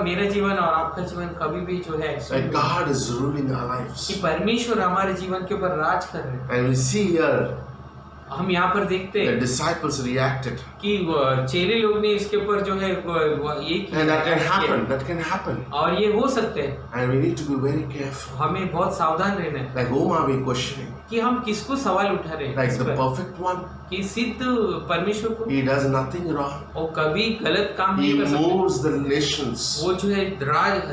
मेरा जीवन और आपका जीवन कभी भी जो है Like God is ruling our कि lives. परमेश्वर हमारे जीवन के ऊपर राज कर रहे हैं। And we see here हम यहाँ पर देखते the हैं disciples reacted. कि चेले लोग ने इसके ऊपर जो है ये And that can किया happen. That can happen. और ये हो सकते हैं। And we need to be very careful. हमें बहुत सावधान रहना है Like whom are we questioning? कि हम किसको सवाल उठा रहे हैं Like इस the पर? perfect one. कि सिद्ध परमेश्वर को He does nothing wrong. वो कभी गलत काम He नहीं कर सकते। moves the nations. वो जो है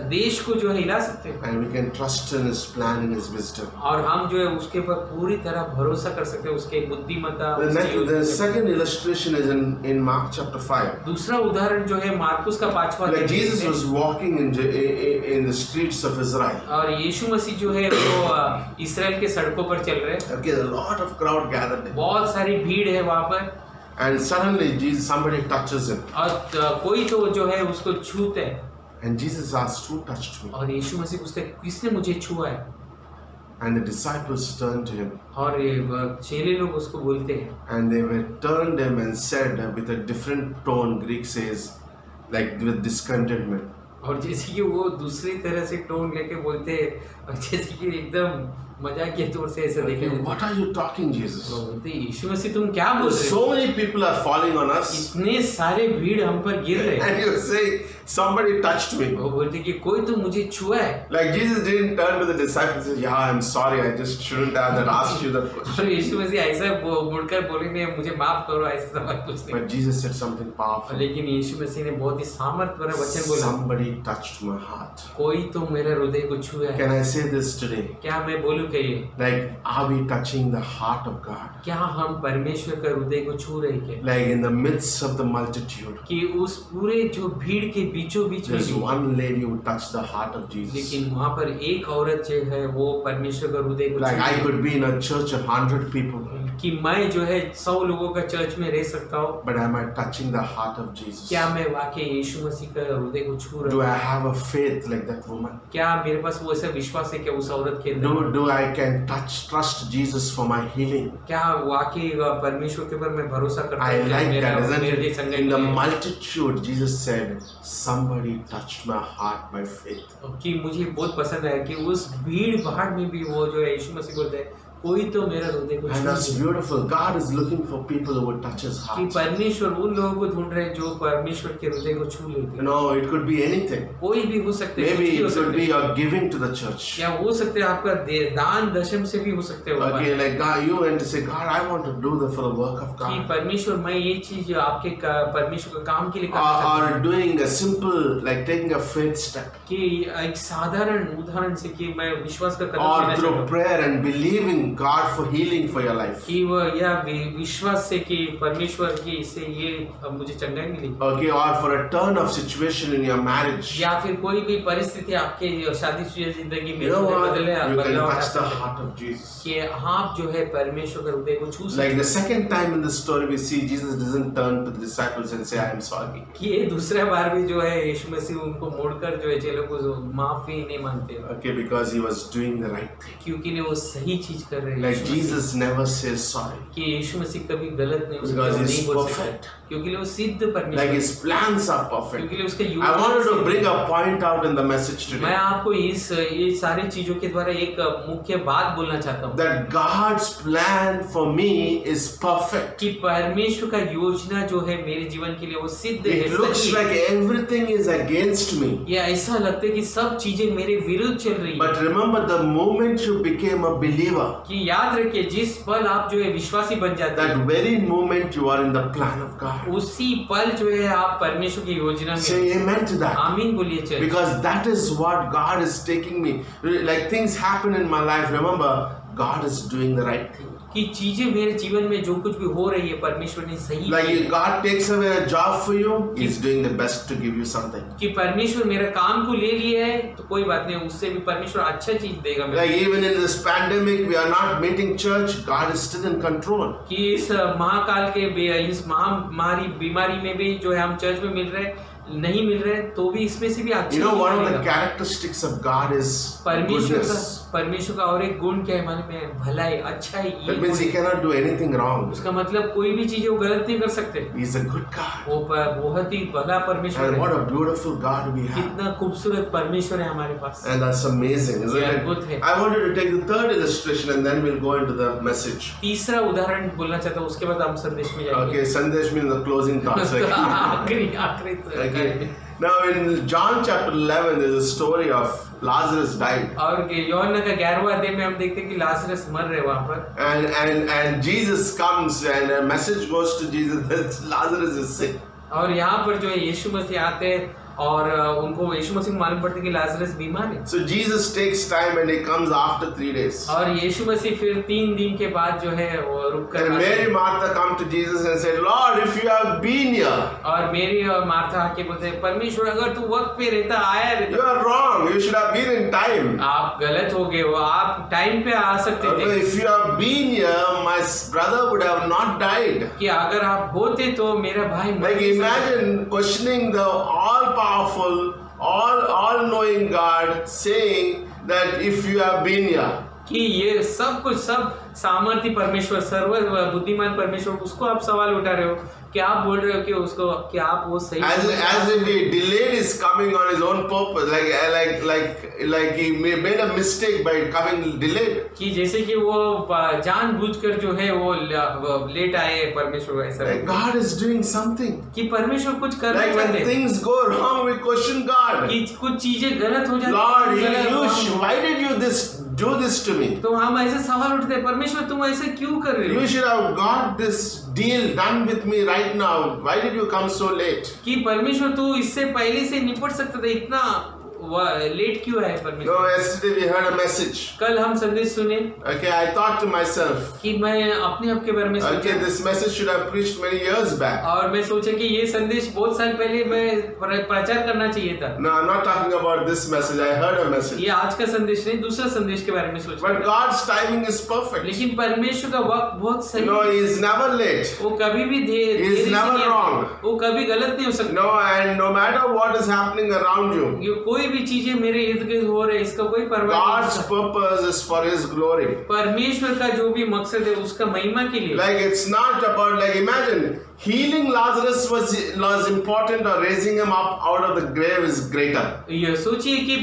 देश को जो है हिला सकते हैं And we can trust in His plan and His wisdom. और हम जो है उसके ऊपर पूरी तरह भरोसा कर सकते हैं, उसके बुद्धिमत्ता The उसकी- second illustration is in Mark chapter 5. दूसरा उदाहरण जो है मार्कुस का 5वां Like अध्याय Jesus है। was walking in the streets of Israel. और यीशु मसीह जो है वो इसराइल के सड़कों पर चल रहे हैं। Okay, a lot of crowd gathered in. बहुत सारी भीड़ है वहाँ पर And suddenly somebody touches him. और कोई तो जो है उसको छूते हैं And Jesus asked, who touched me? और यीशु मसीह पूछते हैं, किसने मुझे छुआ है? And the disciples turned to him. और ये चेले लोग उसको बोलते हैं And they were turned him and said with a different tone, Greek says, like with discontentment. और जैसे कि वो दूसरी तरह से टोन लेके बोलते हैं और जैसे कि एकदम मजाक के तौर से ऐसा देखे Okay, what are you talking, Jesus? वो बोलते हैं, यीशु मसीह तुम क्या बोल रहे हो? So many people are falling on us. इतने सारे भीड़ हम पर गिर रहे हैं। And you're saying, somebody touched me. वो बोलते हैं कि कोई तो मुझे छुआ है। Like Jesus didn't turn to the disciples and say, yeah, I'm sorry, I just shouldn't have that asked you that question. और यीशु मसीह ऐसा मुड़कर बोले नहीं, मुझे माफ करो ऐसे सवाल पूछने। But Jesus said something powerful. लेकिन यीशु मसीह ने बहुत ही सामर्थ भरा वचन बोला, Somebody touched my heart. कोई तो मेरे हृदय को छुआ है। Can I say this today? क्या मैं बोलूं कि ये Like, are we touching the heart of God? क्या हम परमेश्वर के हृदय को छू रहे हैं? Like in the midst of the multitude, कि उस पूरे जो भीड़ के बीचों बीच में there's भी, one lady who touched the heart of Jesus. लेकिन वहाँ पर एक औरत जो है वो परमेश्वर का हृदय को Like छू I रही could be in a church of 100 people, है। कि मैं जो है 100 लोगों का चर्च में रह सकता हूँ, but am I touching the heart of Jesus? क्या मैं वाकई यीशु मसीह का हृदय को छू Do रहा I हूँ? have a faith like that woman? क्या मेरे पास वो ऐसा विश्वास है कि उस औरत के अंदर Do I can trust Jesus for my healing? क्या वाकई परमेश्वर के ऊपर मैं भरोसा करता I हूँ? क्या like मेरा- that, isn't मेरे लिए it? संगत In the है? multitude, Jesus said, somebody touched my heart by faith. कि मुझे बहुत पसंद है कि उस भीड़ भाड़ में भी वो जो है यीशु मसीह बोलते हैं, कोई तो मेरा हृदय को And छू that's ले। beautiful. God is looking for people who will touch His कि heart. परमेश्वर उन लोगों को ढूंढ रहे हैं जो परमेश्वर के हृदय को छू लेते You हैं। know, it could be anything. कोई भी हो सकते हैं, Maybe कुछ भी हो it could सकते be हैं। your giving to the church. या हो सकते हैं आपका दान दशम से भी हो सकते हो Okay, like God, you went to say, God, I want to do for the work of कि God. परमेश्वर मैं ये चीज आपके परमेश्वर के काम के लिए करना चाहता हूँ। Or doing a simple, like taking a faith step. कि एक साधारण उदाहरण से कि मैं विश्वास का कदम Or लेना through चाहता हूँ। prayer and believing God for healing for your life. कि वह यह विश्वास से कि परमेश्वर की इससे ये मुझे चंगाई मिली, Okay, or for a turn of situation in your marriage. या फिर कोई भी परिस्थिति आपके शादीशुदा जिंदगी में You know जो है what? बदले You can बदलाव touch आता the है। heart of Jesus. कि आप जो है परमेश्वर के हृदय को छू सकते Like हैं। the second time in the story, we see Jesus doesn't turn to the disciples and say, I am sorry. कि ये दूसरा बार भी जो है यीशु मसीह उनको मोड़कर जो है चेलों को माफी नहीं मांगते, Okay, because he was doing the right thing. क्योंकि वो सही चीज कर रहे हैं। Like यीशु मसीह। Jesus never says sorry. कि यीशु मसीह कभी गलत नहीं Because he is नहीं बोल सकते, perfect. क्योंकि वो सिद्ध Like परमेश्वर है, His plans are perfect. क्योंकि उसके I wanted to योजना bring a point out in the message मैं today आपको ये सारी चीजों के द्वारा एक मुख्य बात बोलना चाहता हूँ that God's plan for me is perfect. कि परमेश्वर का योजना जो है मेरे जीवन के लिए वो सिद्ध है, It looks सही है। like everything is against me. ये ऐसा लगता है कि सब चीजें मेरे विरुद्ध चल रही है, But remember, the moment you became a believer, कि याद रखिए जिस पल आप जो है विश्वासी बन जाते that हैं very moment you are in the plan of God. उसी पल जो है आप परमेश्वर की योजना Say में amen to that. आमीन बोलिए चल, Because that is what God is taking me. Like things happen in my life. Remember, God is doing the right thing. कि चीजें मेरे जीवन में जो कुछ भी हो रही है परमेश्वर ने सही Like की if God takes away a job for you, He's doing the best to give you something. कि परमेश्वर मेरा काम को ले लिया है तो कोई बात नहीं, उससे भी परमेश्वर अच्छा चीज देगा मेरे Like even in this pandemic, we are not meeting church. God is still in control. कि इस महाकाल के इस महामारी बीमारी में भी जो है हम चर्च में मिल रहे नहीं मिल रहे तो भी इसमें से भी अच्छा You know, one of the मिलेगा। characteristics of God is goodness. परमेश्वर का और एक गुण क्या है मालूम है, भलाई, अच्छाई, ये That means He गुण। cannot do anything wrong. उसका मतलब कोई भी चीजें वो गलत नहीं कर सकते, He's a good God. वो बहुत ही भला परमेश्वर And है। what a beautiful God we have. कितना खूबसूरत परमेश्वर है हमारे पास। And that's amazing, isn't ये it? अद्भुत है। I wanted to take the third illustration and then we'll go into the message. तीसरा उदाहरण बोलना चाहता हूँ, उसके बाद हम संदेश में जाएंगे। Okay, Sandesh means the closing thoughts. Okay. आखिरी Okay. Now in John chapter 11, there's a story of Lazarus died. और यूहन्ना का 11वां अध्याय में हम देखते हैं कि लाजरस मर रहे वहां पर, And Jesus comes and a message goes to Jesus that Lazarus is sick. और यहाँ पर जो है यीशु मसीह आते हैं और उनको यीशु मसीह को मालूम पड़ता है कि लाजरस बीमार है, So Jesus takes time and he comes after 3 days. और यीशु मसीह फिर 3 दिन के बाद जो है वो रुक कर And आते हैं। Mary Martha come to Jesus and said, Lord, if you have been here, और मेरी और मार्था आके बोलते हैं परमेश्वर अगर तू वक्त पे रहता आया you रहता, are wrong. You should have been in time. आप गलत हो गए हो, आप टाइम पे आ सकते Okay, थे, if you have been here, my brother would have not died. कि अगर आप होते तो मेरा भाई मर Like नहीं सकता। imagine questioning the all-powerful, all-knowing God saying that if you have been here. कि ये सब कुछ सब सामर्थ्य परमेश्वर सर्व बुद्धिमान परमेश्वर उसको आप सवाल उठा रहे हो कि आप बोल रहे हो कि उसको कि आप वो सही As if he delayed his coming on his own purpose, like he made a mistake by coming delayed. कि जैसे कि वो जानबूझकर जो है वो लेट आए परमेश्वर ऐसा Like God is doing something. कि परमेश्वर कुछ करना Like when चाहते हैं, things go wrong, we question God. कि कुछ चीजें गलत हो जाती Lord, हैं, why did you do this to me? तो हम ऐसे सवाल उठते हैं परमेश्वर तुम ऐसे क्यों कर रहे हो, You should have got this deal done with me right now. Why did you come so late? कि परमेश्वर तू इससे पहले से निपट सकता था, इतना लेट क्यों है परमेश्वर। No, yesterday we heard a message. कल हम संदेश सुने Okay, I thought to myself, कि मैं अपने आप के बारे में okay, सोचा this message should have preached many years back. और मैं सोचा कि ये संदेश बहुत साल पहले मैं प्रचार करना चाहिए था। No, I'm not talking about this message. I heard a message. ये आज का संदेश नहीं, दूसरा संदेश के बारे में सोचा, But God's timing is perfect. लेकिन परमेश्वर का वक्त बहुत सही No, है। He is never late. वो कभी भी He is देरी से never नहीं wrong. आता। वो कभी गलत नहीं हो सकता। No, and no matter what is happening around you, ये कोई भी चीजें मेरे इर्द गिर्द हो रहे इसका कोई परवाह नहीं God's है। purpose is for His glory. परमेश्वर का जो भी मकसद है उसका महिमा के लिए। Like it's not about, like imagine healing Lazarus was important or raising him up out of the grave is greater. ये सोचिए कि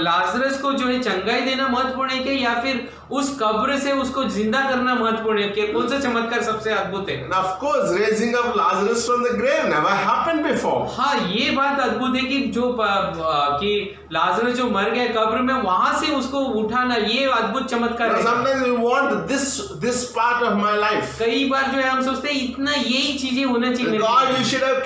लाजरस को जो है चंगाई देना महत्वपूर्ण है क्या, या फिर उस कब्र से उसको जिंदा करना महत्वपूर्ण है क्या, कौन सा चमत्कार सबसे अद्भुत है। And of course, raising up Lazarus from the grave never happened before. हाँ ये बात अद्भुत है कि जो कि लाजरस जो मर गया कब्र में वहां से उसको उठाना, ये अद्भुत चमत्कार Now, है। sometimes we want this part of my life. कई बार जो है हम सोचते हैं इतना यही चीजें होना चाहिए मेरे God, लिए। you should have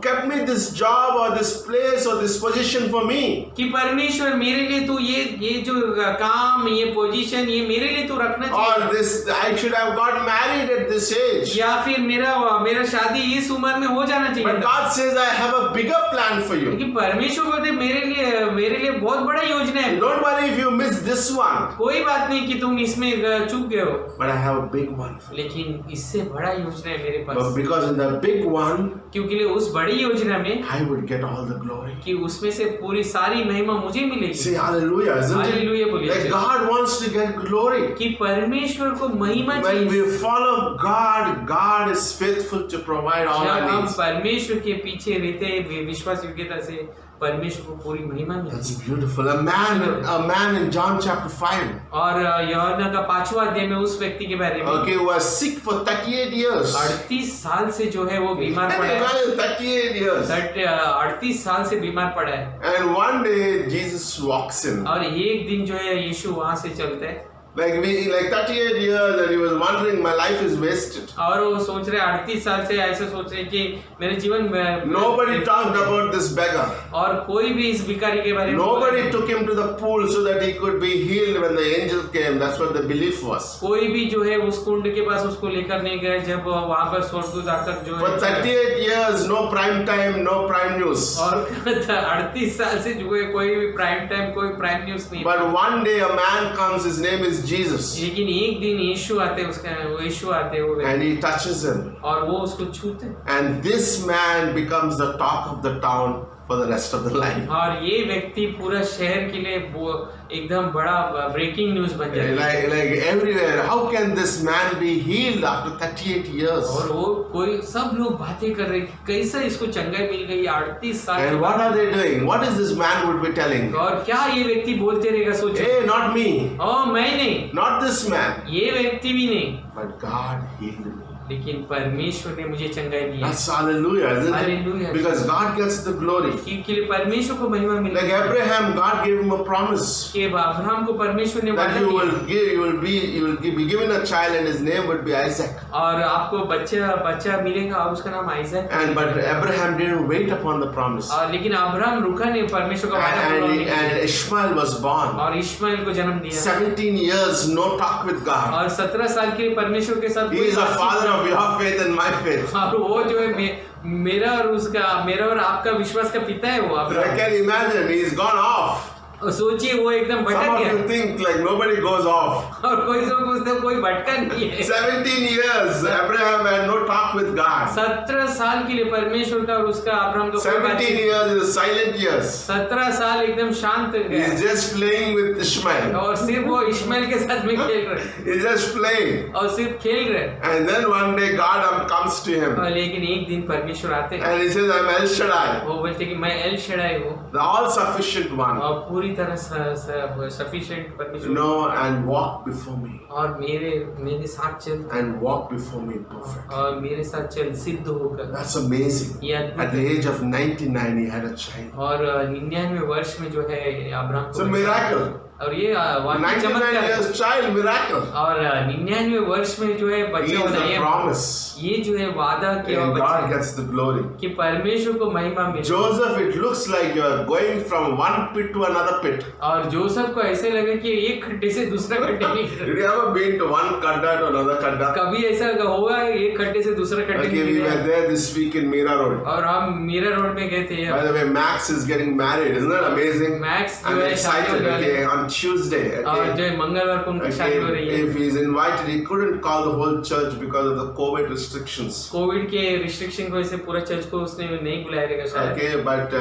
kept me this job or this place or this position for me. कि परमेश्वर मेरे लिए तू ये जो काम, ये पोजीशन, ये मेरे लिए तू रखना चाहिए, Or this, I should have got married at this age. या फिर मेरा शादी इस उम्र में हो जाना चाहिए But था। God says, I have a bigger plan for you. क्योंकि परमेश्वर बोलते मेरे लिए मेरे लिए बहुत बड़ा योजना है। Don't worry if you miss this one, कोई बात नहीं कि तुम इसमें चूक गए हो, but I have a big one for you. लेकिन इससे बड़ा योजना है मेरे But pass. because in the big one, क्योंकि उस बड़ी योजना में I would get all the glory. कि उसमें से पूरी सारी महिमा मुझे मिलेगी। Say hallelujah, isn't it? Hallelujah बोलिए। Like God wants to get glory. कि परमेश्वर को महिमा When चाहिए। we follow God, God is faithful to provide all जब our हम needs. परमेश्वर के पीछे रहते हैं विश्वास योग्यता से, परमेश्वर को पूरी महिमा That's मिलती है। beautiful. A man in John chapter 5, और यूहन्ना का 5वां अध्याय में उस व्यक्ति के बारे में okay, who was sick for 38 years. 38 साल से जो है वो बीमार पड़ा है। 38 years. 38 साल से बीमार पड़ा है। And one day Jesus walks in. और एक दिन जो है यीशु वहां से चलता है। Like 38 years, and he was wondering, my life is wasted. और वो सोच रहे 38 साल से ऐसे सोच रहे कि मेरे जीवन में Nobody talked about this beggar. और कोई भी इस भिखारी के बारे में Nobody took him to the pool so that he could be healed when the angel came. That's what the belief was. कोई भी जो है उस कुंड के पास उसको लेकर नहीं गए जब वहां पर स्वर्गदूत आकर जो For 38 years, no prime time, no prime news. और 38 साल से जो है कोई भी प्राइम टाइम कोई प्राइम न्यूज नहीं। But one day a man comes, his name is Jesus, लेकिन एक दिन यीशु आते यीशु आते वो and he touches him. और वो उसको छूते And this man becomes the talk of the town for the rest of the life. और ये व्यक्ति पूरा शहर के लिए वो एकदम बड़ा ब्रेकिंग न्यूज बन जाता है। Like everywhere, how can this man be healed after 38 years? और वो कोई सब लोग बातें कर रहे कि कैसा इसको चंगाई मिल गई 38 साल And what are they doing? What is this man would be telling? और क्या ये व्यक्ति बोलते रहेगा सोचो। Hey, not me, मैं नहीं, not this man, ये व्यक्ति भी नहीं, but God healed me. लेकिन परमेश्वर ने मुझे चंगाई दी। That's hallelujah, isn't Hallelujah. it? Because God gets the glory. क्योंकि परमेश्वर को महिमा मिली। Like Abraham, God gave him a promise कि अब्राहम को परमेश्वर ने that वादा you किया will be given a child, and his name would be Isaac. और आपको बच्चा मिलेगा और उसका नाम Isaac. And but Abraham didn't wait upon the promise. और लेकिन अब्राहम रुका नहीं परमेश्वर का वादा पूरा होने के लिए। And Ishmael was born. और इश्माइल को जन्म दिया 17 years, no talk with God. और 17 साल के लिए परमेश्वर के साथ He is a father of your faith and my faith. और वो जो है मेरा और आपका विश्वास का पिता है वो I Abraham. can imagine he's gone off. और सोचिए वो एकदम Some भटक of गया you think like nobody goes off. और कोई सब पूछते कोई भटका नहीं है। 17 years, Abraham had no talk with God. 17 साल के लिए परमेश्वर का और उसका अब्राहम का कोई 17 बातचीत। years is silent years. 17 साल एकदम शांत गया He's just playing with Ishmael. और सिर्फ वो इश्माइल के साथ में खेल रहे He's just playing. और सिर्फ खेल रहे। And then one day God comes to him और लेकिन एक दिन परमेश्वर आते हैं and he says, I'm El Shaddai, वो बोलते कि मैं एल शडाई हूँ the all sufficient one. और पूरी तरह सफिशिएंट परमेश्वर No, and walk before me. और मेरे साथ चल And walk before me perfect. और मेरे साथ चल सिद्ध होकर। That's amazing. ये अद्भुत At the age of 99, he had a child. और 99वें वर्ष में जो है अब्राहम It's a miracle. और ये वाकई 99 चमत्कार है। years child, miracle. और 99वें वर्ष में जो है He बच्चा is होना the ये promise. ये जो है वादा किया And हुआ God बच्चा gets the glory. कि परमेश्वर को महिमा मिले। Joseph, it looks like you are going from one pit to another pit. और जोसेफ को ऐसे लगे कि एक खड्डे से दूसरा खड्डे में Did you ever been to one kadda to another kadda? कभी ऐसा हुआ एक खड्डे से दूसरा खड्डे Okay, में we गए। were there this week in Mira Road. और हम मीरा रोड में गए थे। By the way, Max is getting married. Isn't that amazing? Max जो I'm है शादी excited. होने वाली Okay, है। on Tuesday. और जो Okay. है मंगलवार को उनकी शादी हो रही है। If he's invited, he couldn't call the whole church because of the COVID restrictions. Covid के रिस्ट्रिक्शन की वजह से पूरा चर्च को उसने नहीं बुलाया रहेगा शायद। Okay, but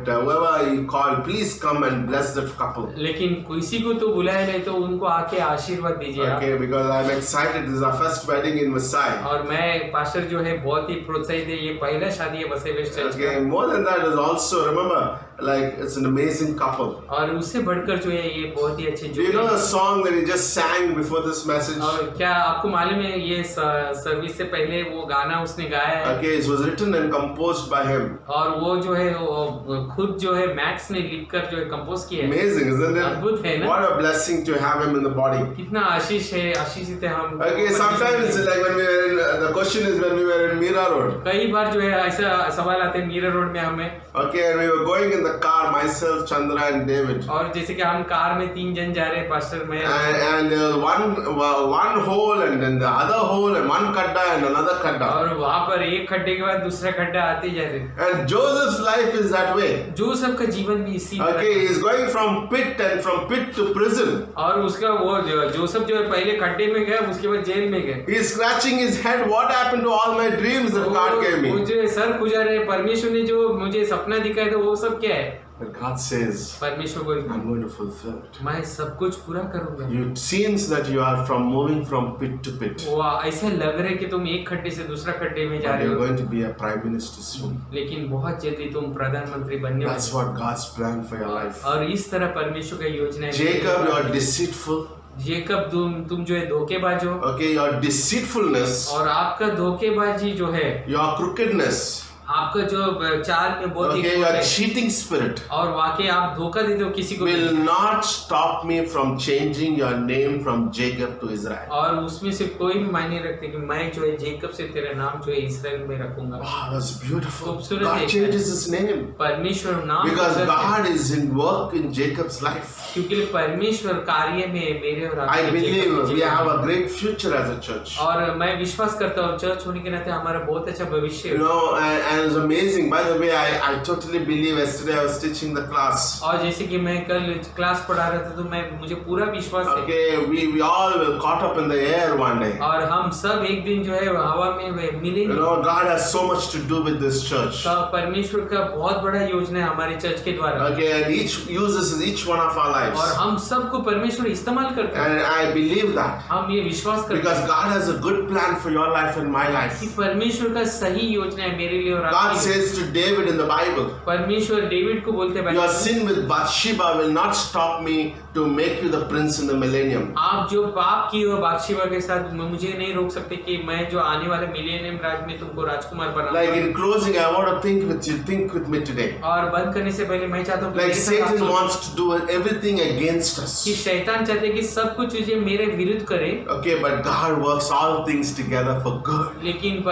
whoever he called, please come and bless that couple. लेकिन किसी को तो बुलाया नहीं तो उनको आके आशीर्वाद दीजिए आप। Okay, because I'm excited. This is our first wedding in Versailles. और मैं पास्टर जो है बहुत ही प्रोत्साहित है ये पहला शादी है वसई वेस्ट चर्च Okay, का। more than that is also remember, like it's an amazing couple. और उससे बढ़कर जो है ये बहुत ही अच्छे Do you know the song that he just sang before this message? और क्या आपको मालूम है ये सर्विस से पहले वो गाना उसने गाया है। Okay, it was written and composed by him. और वो जो है वो खुद जो है मैक्स ने लिखकर जो है कंपोज किया है। Amazing, isn't it? अद्भुत है ना? What a blessing to have him in the body. कितना आशीष है आशीषित है हम। Okay, sometimes like when we were in, the question is when we were in Mira Road. कई बार जो है ऐसा सवाल आते हैं मीरा रोड में हमें। Okay, and we were going in the the car, myself, Chandra, and David. और जैसे कि हम कार में 3 जन जा रहे हैं, पास्टर मैं, And one hole, and then the other hole, and one khadda, and another khadda. और वहाँ पर एक खड्डे के बाद दूसरा खड्डा आते जा रहे। And Joseph's life is that way. Joseph का जीवन भी इसी तरह। Okay, he's going from pit and from pit to prison. और उसका वो जोसेफ जो है पहले खड्डे में गया, उसके बाद जेल में गए। He's scratching his head. What happened to all my dreams that God gave me? मुझे सर खुजा रहे, परमेश्वर ने जो मुझे सपना दिखाया था वो सब क्या है? But God says, परमेश्वर बोलता I'm going to fulfill it. मैं सब कुछ पूरा करूंगा। It seems that you are moving from pit to pit. वो ऐसा लग रहा है कि तुम एक खड्डे से दूसरा खड्डे में जा But रहे you're हो, going to be a prime minister soon. लेकिन बहुत जल्दी तुम प्रधानमंत्री बनने वाले That's what God's plan for your life. हो। और इस तरह परमेश्वर का योजना है। Jacob, you are deceitful. Jacob तुम जो है धोखेबाज हो, Okay, your deceitfulness, और आपका धोखेबाजी जो है, your crookedness, आपका जो चाल में बहुत okay, your cheating spirit और वाकई आप धोखा देते हो किसी को भी। will not stop me from changing your name from Jacob to Israel. और उसमें से कोई भी मायने रखते कि मैं जो है जेकब से तेरा नाम जो है इसराइल में रखूंगा। Wow, that's beautiful. खूबसूरत God है। changes his name परमेश्वर नाम because बदलते हैं। God is in work in Jacob's life. क्योंकि परमेश्वर कार्य में मेरे और I आपके believe जेकब के we जीवन have में। a great future as a church. और मैं विश्वास करता हूँ चर्च होने के नाते हमारा बहुत अच्छा भविष्य You है। know, and it's amazing. By the way, I totally believe. Yesterday I was teaching the class. और जैसे कि मैं कल क्लास पढ़ा रहा था तो मुझे पूरा विश्वास है। Okay, we all will caught up in the air one day. और हम सब एक दिन जो है हवा में You मिलेंगे। know, God has so much to do with this church. तो परमेश्वर का बहुत बड़ा योजना है हमारे चर्च के द्वारा। Okay, and each uses each one of our lives. और हम सबको परमेश्वर इस्तेमाल करता है। And I believe that हम ये विश्वास करते because हैं God has a good plan for your life and my life. कि परमेश्वर का सही योजना है मेरे लिए और God आपके लिए। says to David in the Bible, परमेश्वर डेविड को बोलते हैं your sin with Bathsheba will not stop me to make you the prince in the millennium. आप जो पाप की हो बादशाह के साथ मुझे नहीं रोक सकते कि मैं जो आने वाले मिलेनियम राज में तुमको राजकुमार बनाऊंगा। Like in closing, I want to think with me today. और बंद करने से पहले मैं चाहता हूँ Like Satan wants to do everything against कि us. शैतान चाहते हैं कि सब कुछ चीजें मेरे विरुद्ध करे, Okay, but God works all things together for good. लेकिन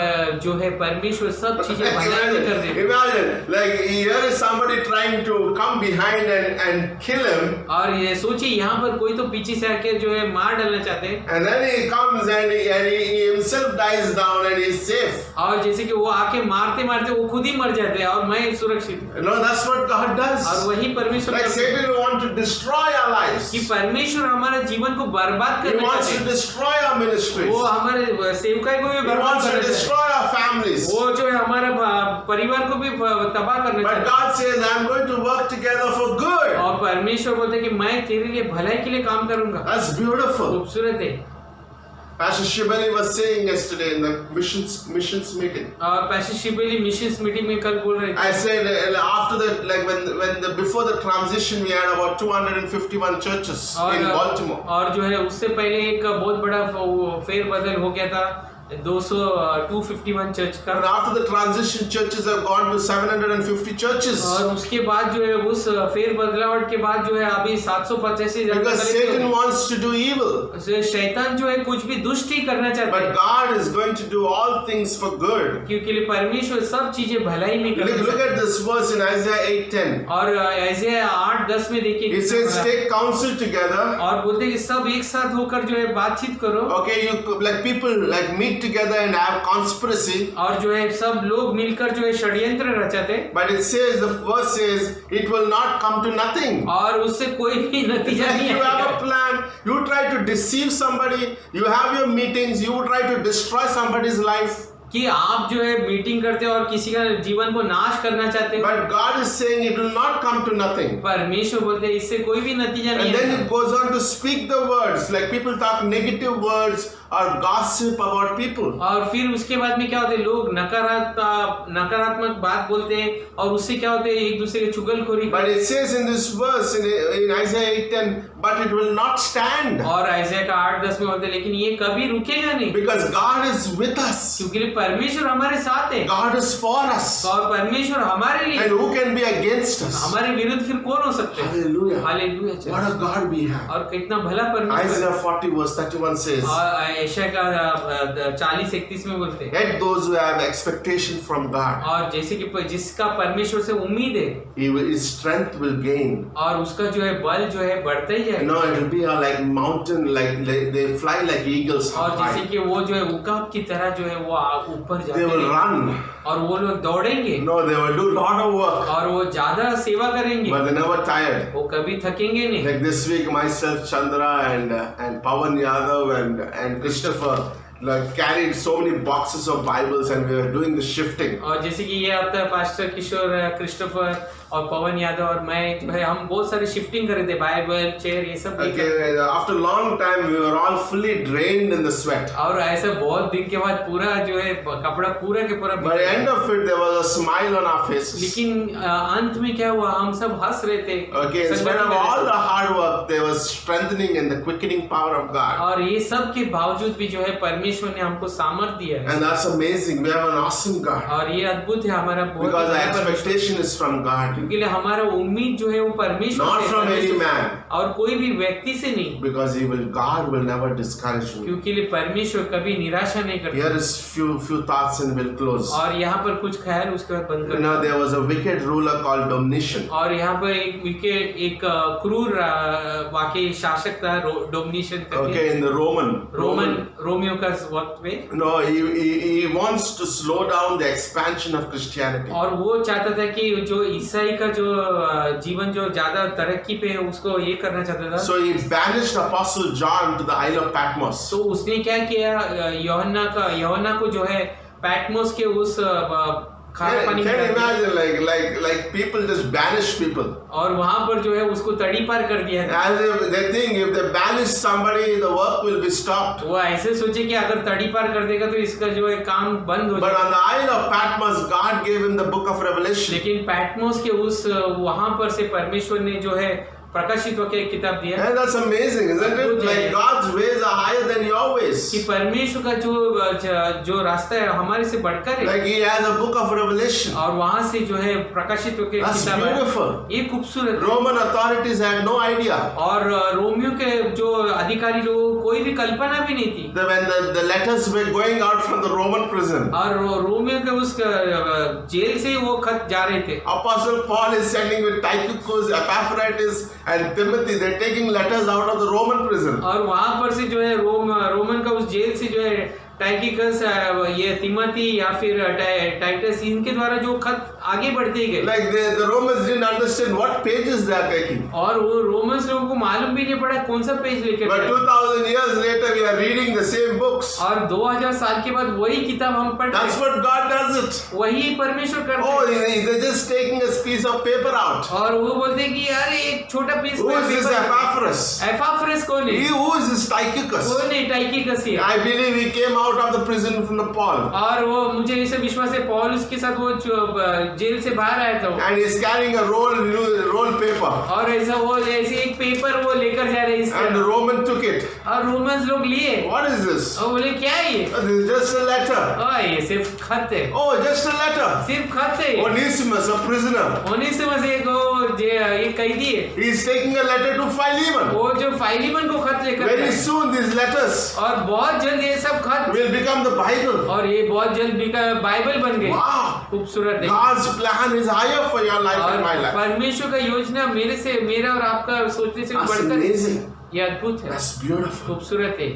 जो है परमेश्वर सब चीजें भलाई में कर देते हैं। Imagine, like here is somebody trying to come behind and kill him, और ये सोचिए यहाँ पर कोई तो पीछे से आके जो है मार डालना चाहते हैं, and then he comes and he himself dies down and he's safe. और जैसे कि वो आके मारते मारते वो खुद ही मर जाते हैं और मैं सुरक्षित हूँ। You know, that's what God does. और वही परमेश्वर Like करते हैं Satan want to destroy our lives. कि परमेश्वर हमारे जीवन को बर्बाद He करना wants चाहते to हैं। destroy our ministries. वो हमारे सेवकाई को भी He बर्बाद wants to करना चाहते हैं। destroy our families. वो जो है हमारे परिवार को भी तबाह करना But चाहते हैं। God says, I'm going to work together for good. और परमेश्वर बोलते हैं कि मैं तेरे लिए भलाई के लिए काम करूंगा। That's beautiful. खूबसूरत है। Pastor Shibali was saying yesterday in the missions meeting. और पैसे शिबेली मिशंस मीटिंग में कल बोल रहे थे। I said after that, like before the transition, we had about 251 churches in Baltimore. और जो है उससे पहले एक बहुत बड़ा फेरबदल हो गया था 251 चर्च का। And after the transition, churches have gone to 750 churches. और उसके बाद जो है उस फेर बदलावट के बाद जो है अभी 785 से ज्यादा Because Satan wants to do evil. शैतान जो है कुछ भी दुष्ट ही करना चाहता But है, God is going to do all things for good. क्योंकि परमेश्वर सब चीजें भलाई में करता Look है। at this verse in Isaiah 8:10. और ऐसे 8:10 में देखिए It says, take counsel together. और बोलते हैं कि सब एक साथ होकर जो है बातचीत करो। Okay, you like people like meet together and have conspiracy. और जो है सब लोग मिलकर जो है षड्यंत्र रचाते हैं, But it says, the verse says, it will not come to nothing. और उससे कोई भी नतीजा Like नहीं you have a आएगा। plan, you try to deceive somebody, you have your meetings, you try to destroy somebody's life. कि आप जो है मीटिंग करते हो और किसी का जीवन को नाश करना चाहते हो, But God is saying it will not come to nothing. परमेश्वर बोलते हैं इससे कोई भी नतीजा And नहीं then आएगा। it goes on to speak the words, like people talk negative words or gossip about people. और फिर उसके बाद में क्या होते हैं, लोग नकारात्मक बात बोलते हैं और उससे क्या होते हैं, एक दूसरे की चुगलखोरी। But it says in this verse in Isaiah 8:10, but it will not stand और आइज़ाया का 8:10 में बोलते हैं लेकिन ये कभी रुकेगा नहीं, because God is with us. क्योंकि परमेश्वर हमारे साथ है God is for us. और परमेश्वर हमारे लिए, And who can be against us? हमारे विरुद्ध फिर कौन हो सकते हैं? Hallelujah. Hallelujah. What a God we have. और कितना भला परमेश्वर। Isaiah 40 verse 31 says, और यशाया का 40:31 में बोलते हैं, Yet those who have expectation from God, और जैसे कि जिसका परमेश्वर से उम्मीद है his strength will gain. और उसका जो है बल जो है बढ़ता ही जाएगा, No, it will be like mountain, like they fly like eagles और up जैसे high. कि वो जो है उकाब की तरह जो है वो ऊपर They जाते will हैं run. और वो लोग दौड़ेंगे No, they will do lot of work, और वो ज्यादा सेवा करेंगे, but they're never tired. वो कभी थकेंगे नहीं। Like this week, myself, Chandra, and Pawan Yadav and Christopher like carried so many boxes of Bibles, and we were doing the shifting. और जैसे कि ये हफ्ता पास्टर किशोर, क्रिस्टोफर और पवन यादव और मैं जो है हम बहुत सारे शिफ्टिंग कर रहे थे, बाइबल चेयर ये सब लेकर। Okay, after a long time, we were all fully drained in the sweat. और ऐसे बहुत दिन के बाद पूरा जो है कपड़ा पूरा के पूरा By the end of it, there was a smile on our faces. लेकिन अंत में क्या हुआ, हम सब हंस रहे थे। Okay, in spite of all the hard work, there was strengthening and the quickening power of God. और ये सब के बावजूद भी जो है परमेश्वर ने हमको सामर्थ दिया है, And that's amazing. We have an awesome God. और ये अद्भुत है हमारा बहुत Because the बड़ा परमेश्वर। expectation is from God, क्योंकि हमारा उम्मीद जो है वो परमेश्वर not से है, from any परमेश्वर से। man. और कोई भी व्यक्ति से नहीं, Because God will never discourage me. क्योंकि परमेश्वर कभी निराशा नहीं करता। Here is few thoughts and we'll close. और यहाँ पर कुछ ख्याल उसके बाद बंद You कर। know, there was a wicked ruler called Domitian. और यहाँ पर एक क्रूर वाकई शासक था डोमिनिशन Okay, in the रोमियो का वक्त पे। No, he wants to slow down the expansion of Christianity. और वो चाहता था कि जो ईसाई का जो जीवन जो ज्यादा तरक्की पे है उसको ये करना चाहता था। So he banished Apostle John to the Isle of Patmos. तो उसने क्या किया, यूहन्ना को जो है पैटमोस के उस खारे पानी Can में you डाल दिया। imagine like people just banish people? और वहां पर जो है उसको तड़ी पार कर दिया था। As if they think if they banish somebody, the work will be stopped. वो ऐसे सोचे कि अगर तड़ी पार कर देगा तो इसका जो है काम बंद हो But जाएगा। on the Isle of Patmos, God gave him the book of Revelation. लेकिन पैटमोस के उस वहां पर से परमेश्वर ने जो है प्रकाशित होकर एक किताब दिया And that's amazing, isn't it? Like God's ways are higher than your कि ways. परमेश्वर का जो रास्ता है हमारे से बढ़कर है। Like he has a book of Revelation. और वहां से जो है प्रकाशित होकर एक That's किताब है। beautiful. ये खूबसूरत है। Roman authorities had no idea और रोमियो के जो अधिकारी लोगों को कोई भी कल्पना भी नहीं थी। that when the letters were going out from the Roman prison, और रोमियो के उस जेल से वो खत जा रहे थे। Apostle Paul is sending with Tychicus, Epaphroditus, and Timothy. They're taking letters out of the Roman prison. और वहां पर से जो है रोमन का उस जेल से जो है टाइकिकस, ये तिमोथी या फिर टाइटस, इनके द्वारा जो खत आगे बढ़ते गए। Like the Romans didn't understand what pages they are taking. और वो रोमन्स लोगों को मालूम भी नहीं पड़ा कौन सा पेज लेकर But गए। 2000 years later, we are reading the same books. और 2000 साल के बाद वही किताब हम पढ़ रहे That's हैं। what God does it. वही परमेश्वर करते Oh, हैं। they're just taking a piece of paper out. और वो बोलते हैं कि यार एक छोटा piece Who is this Epaphras? Epaphras कौन है? Who is this Tychicus? कौन है टाइकिकस ही? I believe he came out of the prison from the Paul. और वो मुझे ऐसे विश्वास है पौल उसके साथ वो जेल से बाहर आया था वो। And he's carrying a roll paper. और ऐसा वो ऐसे एक पेपर वो लेकर जा रहे हैं And the इससे। Roman took it. और रोमन्स लोग लिए What is this? और बोले क्या है ये? This is just a letter. ये सिर्फ खत है, Oh, just a letter. सिर्फ खत है। Onesimus, a prisoner. होने से बस एक कैदी है, He's taking a letter to Philemon. वो जो फाइलिमन को खत लेकर Very गया। soon these letters और बहुत जल्द ये सब खत will become the Bible. और ये बहुत जल्द बाइबल बन गई। Wow. खूबसूरत है। God's plan is higher for your life और and my life. परमेश्वर का योजना मेरा और आपका सोचने से That's बढ़कर amazing. ये अद्भुत है, That's beautiful. खूबसूरत है।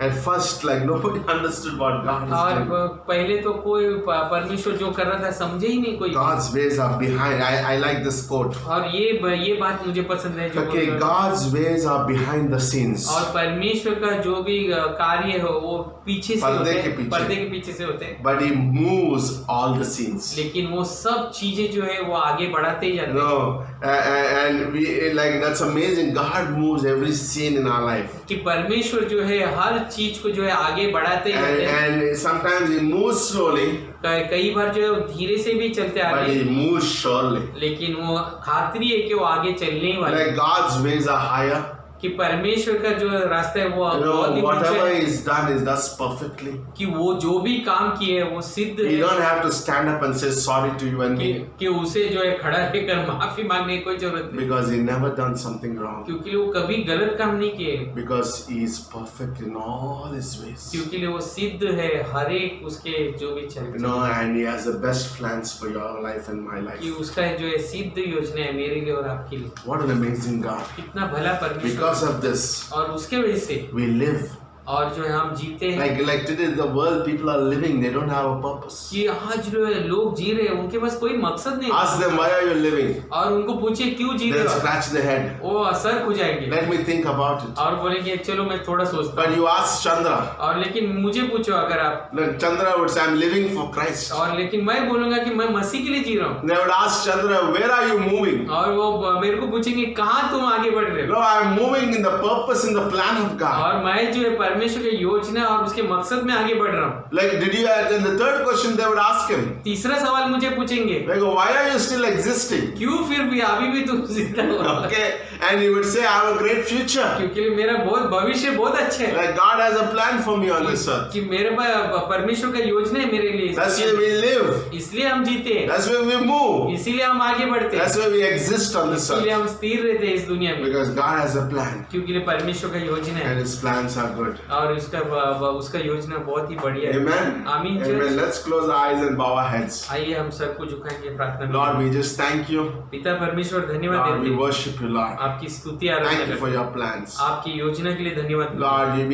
At first, like nobody understood what God is और doing. पहले तो कोई परमेश्वर जो कर रहा था समझे ही नहीं कोई। God's ways are behind. I like this quote. और ये बात मुझे पसंद है जो Okay, God's ways are behind the scenes. और परमेश्वर का जो भी कार्य है वो पीछे से पर्दे होते के हैं, पीछे। पर्दे के पीछे से होते हैं। But He moves all the scenes. लेकिन वो सब चीजें जो है वो आगे बढ़ाते ही जाते हैं। No, and we like that's amazing. God moves every scene in our life. कि परमेश्वर जो है हर चीज को जो है आगे बढ़ाते ही जाते हैं। And sometimes He moves slowly, कई बार जो है वो धीरे से भी चलते but आगे, He moves surely. लेकिन वो खातरी है कि वो आगे चलने ही वाले हैं। Like God's ways are higher. कि परमेश्वर का जो रास्ता है वो You बहुत know, ही whatever ऊंचा है, He's done, He does perfectly. कि वो जो भी काम किए वो सिद्ध We है, don't have to stand up and say sorry to you and me कि उसे जो है खड़ा रहकर माफी मांगने की कोई जरूरत नहीं, because He never done something wrong. क्योंकि वो कभी गलत काम नहीं किए, Because He is perfect in all His ways. क्योंकि वो सिद्ध है हर एक उसके जो भी You चरित्र, know, and He has the best plans for your life and my life. कि उसका जो है सिद्ध योजना है मेरे लिए और आपके लिए। What an amazing God. कितना भला परमेश्वर, Because of this, और उसके वजह से we live. और जो है हम जीते हैं, Like today, the world people are living, they don't have a purpose. कि आज जो है लोग जी रहे हैं उनके पास कोई मकसद नहीं, Ask them, why are you living? और उनको पूछिए क्यों जी रहे They'll हो, scratch their head. वो असर हो जाएंगे Let me think about it. और बोलेंगे चलो मैं थोड़ा सोचता But हूँ। you ask Chandra, और लेकिन मुझे पूछो अगर आप, then Chandra would say, I'm living for Christ. और लेकिन मैं बोलूंगा कि मैं मसीह के लिए जी रहा हूँ, They would ask Chandra, where are you moving? और वो मेरे को पूछेंगे कहाँ तुम आगे बढ़ रहे हो, No, I'm moving in the purpose, in the plan of God. और मैं जो है परमेश्वर की योजना और उसके मकसद में आगे बढ़ रहा हूँ। Like, did you, then the third question they would ask him, तीसरा सवाल मुझे पूछेंगे, like, why are you still existing? क्यों फिर भी अभी भी तुम जिंदा हो? Okay, and he would say, I have a great future. क्योंकि मेरा बहुत भविष्य बहुत अच्छा है, Like, God has a plan for me on this earth. कि मेरे पास परमेश्वर का योजना है मेरे लिए, That's where we live. इसलिए हम जीते हैं, That's where we move. इसीलिए हम आगे बढ़ते हैं, That's where we exist on this इसलिए earth. हम स्थिर रहते हैं इस दुनिया में, Because God has a plan. क्योंकि परमेश्वर का योजना है And His plans are good. और उसका योजना बहुत ही बढ़िया है। Amen. आमीन। Amen. Church, Let's close our eyes and bow our heads. आइए हम सबको झुकाएंगे प्रार्थना Lord, करें। we just thank you. पिता परमेश्वर धन्यवाद Lord, देते we हैं, worship you, Lord. आपकी स्तुति Thank आराधना you for करते your हैं, plans. आपकी योजना के लिए धन्यवाद। Lord,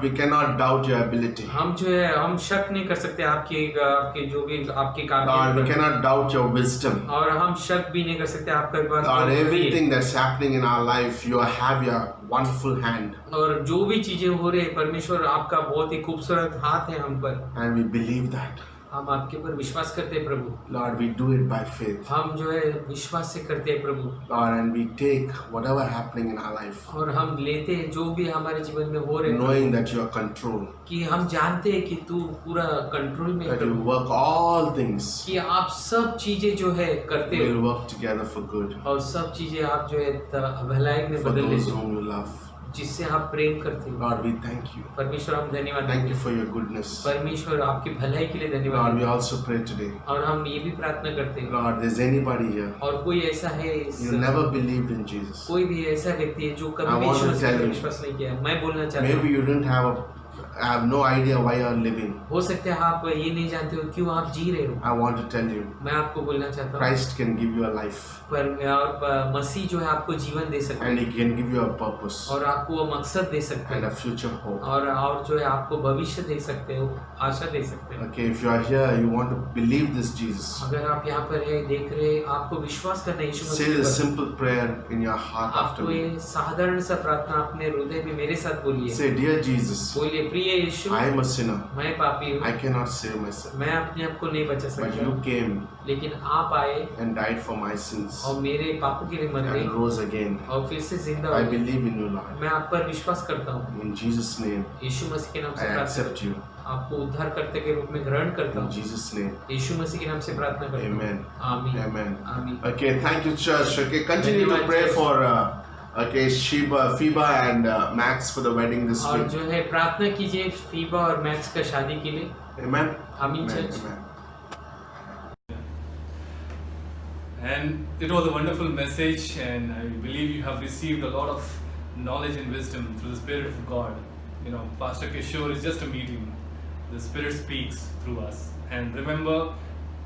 we cannot doubt your ability. हम जो है हम शक नहीं कर सकते आपके जो भी आपके Lord, we काबिलियत पर, cannot doubt your wisdom. और हम शक भी नहीं कर सकते आपके पास Lord, जो भी है। everything that's happening in our life, you have your wonderful hand. और जो भी चीजें हो रही है परमेश्वर आपका बहुत ही खूबसूरत हाथ है हम पर, And we believe that. हम आपके ऊपर विश्वास करते हैं प्रभु, Lord, we do it by faith. हम जो है विश्वास से करते हैं प्रभु, Lord, and we take whatever happening in our life, और हम लेते हैं जो भी हमारे जीवन में हो रहे हैं, knowing that you are control, कि हम जानते हैं कि तू पूरा कंट्रोल में है that you Prabhu, work all things कि आप सब चीजें जो है करते will हो, work together for good और सब चीजें आप जो है भलाई में for बदल those लेते हो, whom you love. जिससे आप प्रेम करते हो। Lord, we thank you. परमेश्वर हम धन्यवाद Thank देते you हैं, for your goodness. परमेश्वर आपकी भलाई के लिए धन्यवाद Lord, we देते हैं। also pray today. और हम ये भी प्रार्थना करते हैं, Lord, there's anybody here, और कोई ऐसा है you never believed in Jesus. कोई भी ऐसा व्यक्ति है जो I कभी want to भी tell you. विश्वास नहीं किया है, मैं बोलना चाहता Maybe हूँ, you didn't have no idea why you're living. हो सकता है आप ये नहीं जानते हो क्यों आप जी रहे हो, I want to tell you, मैं आपको बोलना चाहता हूँ, Christ can give you a life और मसीह जो है आपको जीवन दे सकता and है, He can give you a purpose और आपको वो मकसद दे सकता and है, a future hope. और जो है आपको भविष्य दे सकते हो, आशा दे सकते हो। Okay, if you are here, you want to believe this Jesus, अगर आप यहाँ पर है देख रहे हैं, आपको विश्वास करना है यीशु say मसीह this पर, simple prayer in your heart after आपको me. ये साधारण सा प्रार्थना अपने हृदय में मेरे साथ बोलिए, Say, Dear Jesus, बोलिए प्रिय यीशु, I am a sinner. मैं पापी हूँ, I cannot save myself. मैं अपने आप को नहीं बचा But सकता, you came लेकिन आप आए and died for my sins और मेरे पापों के लिए मर and गए rose again. और फिर से जिंदा I हो गए। believe in you, Lord. मैं आप पर विश्वास करता हूँ, In Jesus' name, यीशु मसीह के नाम I से प्रार्थना accept you. आपको उद्धारकर्ता के रूप में ग्रहण करता In हूँ, Jesus' name, यीशु मसीह के नाम से प्रार्थना करता हूँ। Amen. आमीन Amen. आमीन। Okay, thank you, church. Okay, continue to pray for Fiba and Max for the wedding this और week. जो है प्रार्थना कीजिए फीबा और मैक्स का शादी के लिए। Amen. आमीन Amen. Church. Amen. And it was a wonderful message, and I believe you have received a lot of knowledge and wisdom through the Spirit of God. You know, Pastor Kishore is just a medium. The Spirit speaks through us. And remember,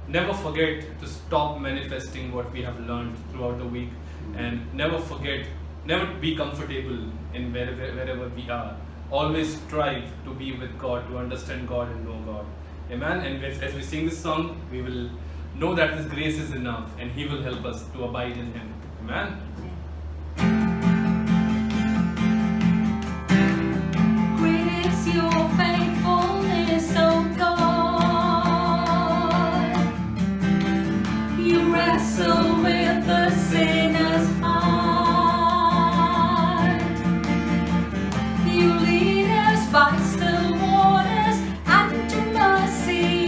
never forget to stop manifesting what we have learned throughout the week, and never be comfortable in wherever we are. Always strive to be with God, to understand God and know God. Amen. And as we sing this song, we will know that His grace is enough, and He will help us to abide in Him. Amen. Great is your faithfulness, O God. You wrestle with the sinner's heart. You lead us by still waters unto mercy,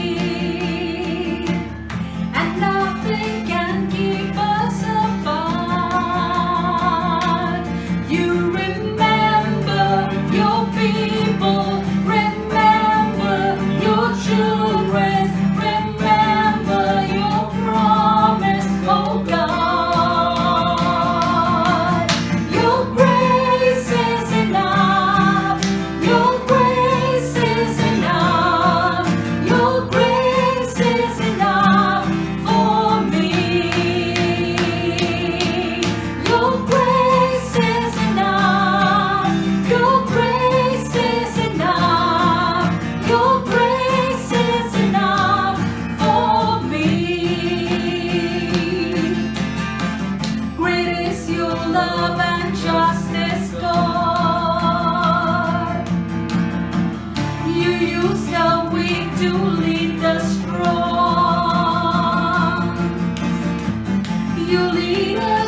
and nothing can keep us apart. and justice, God. You use the weak to lead the strong. You lead us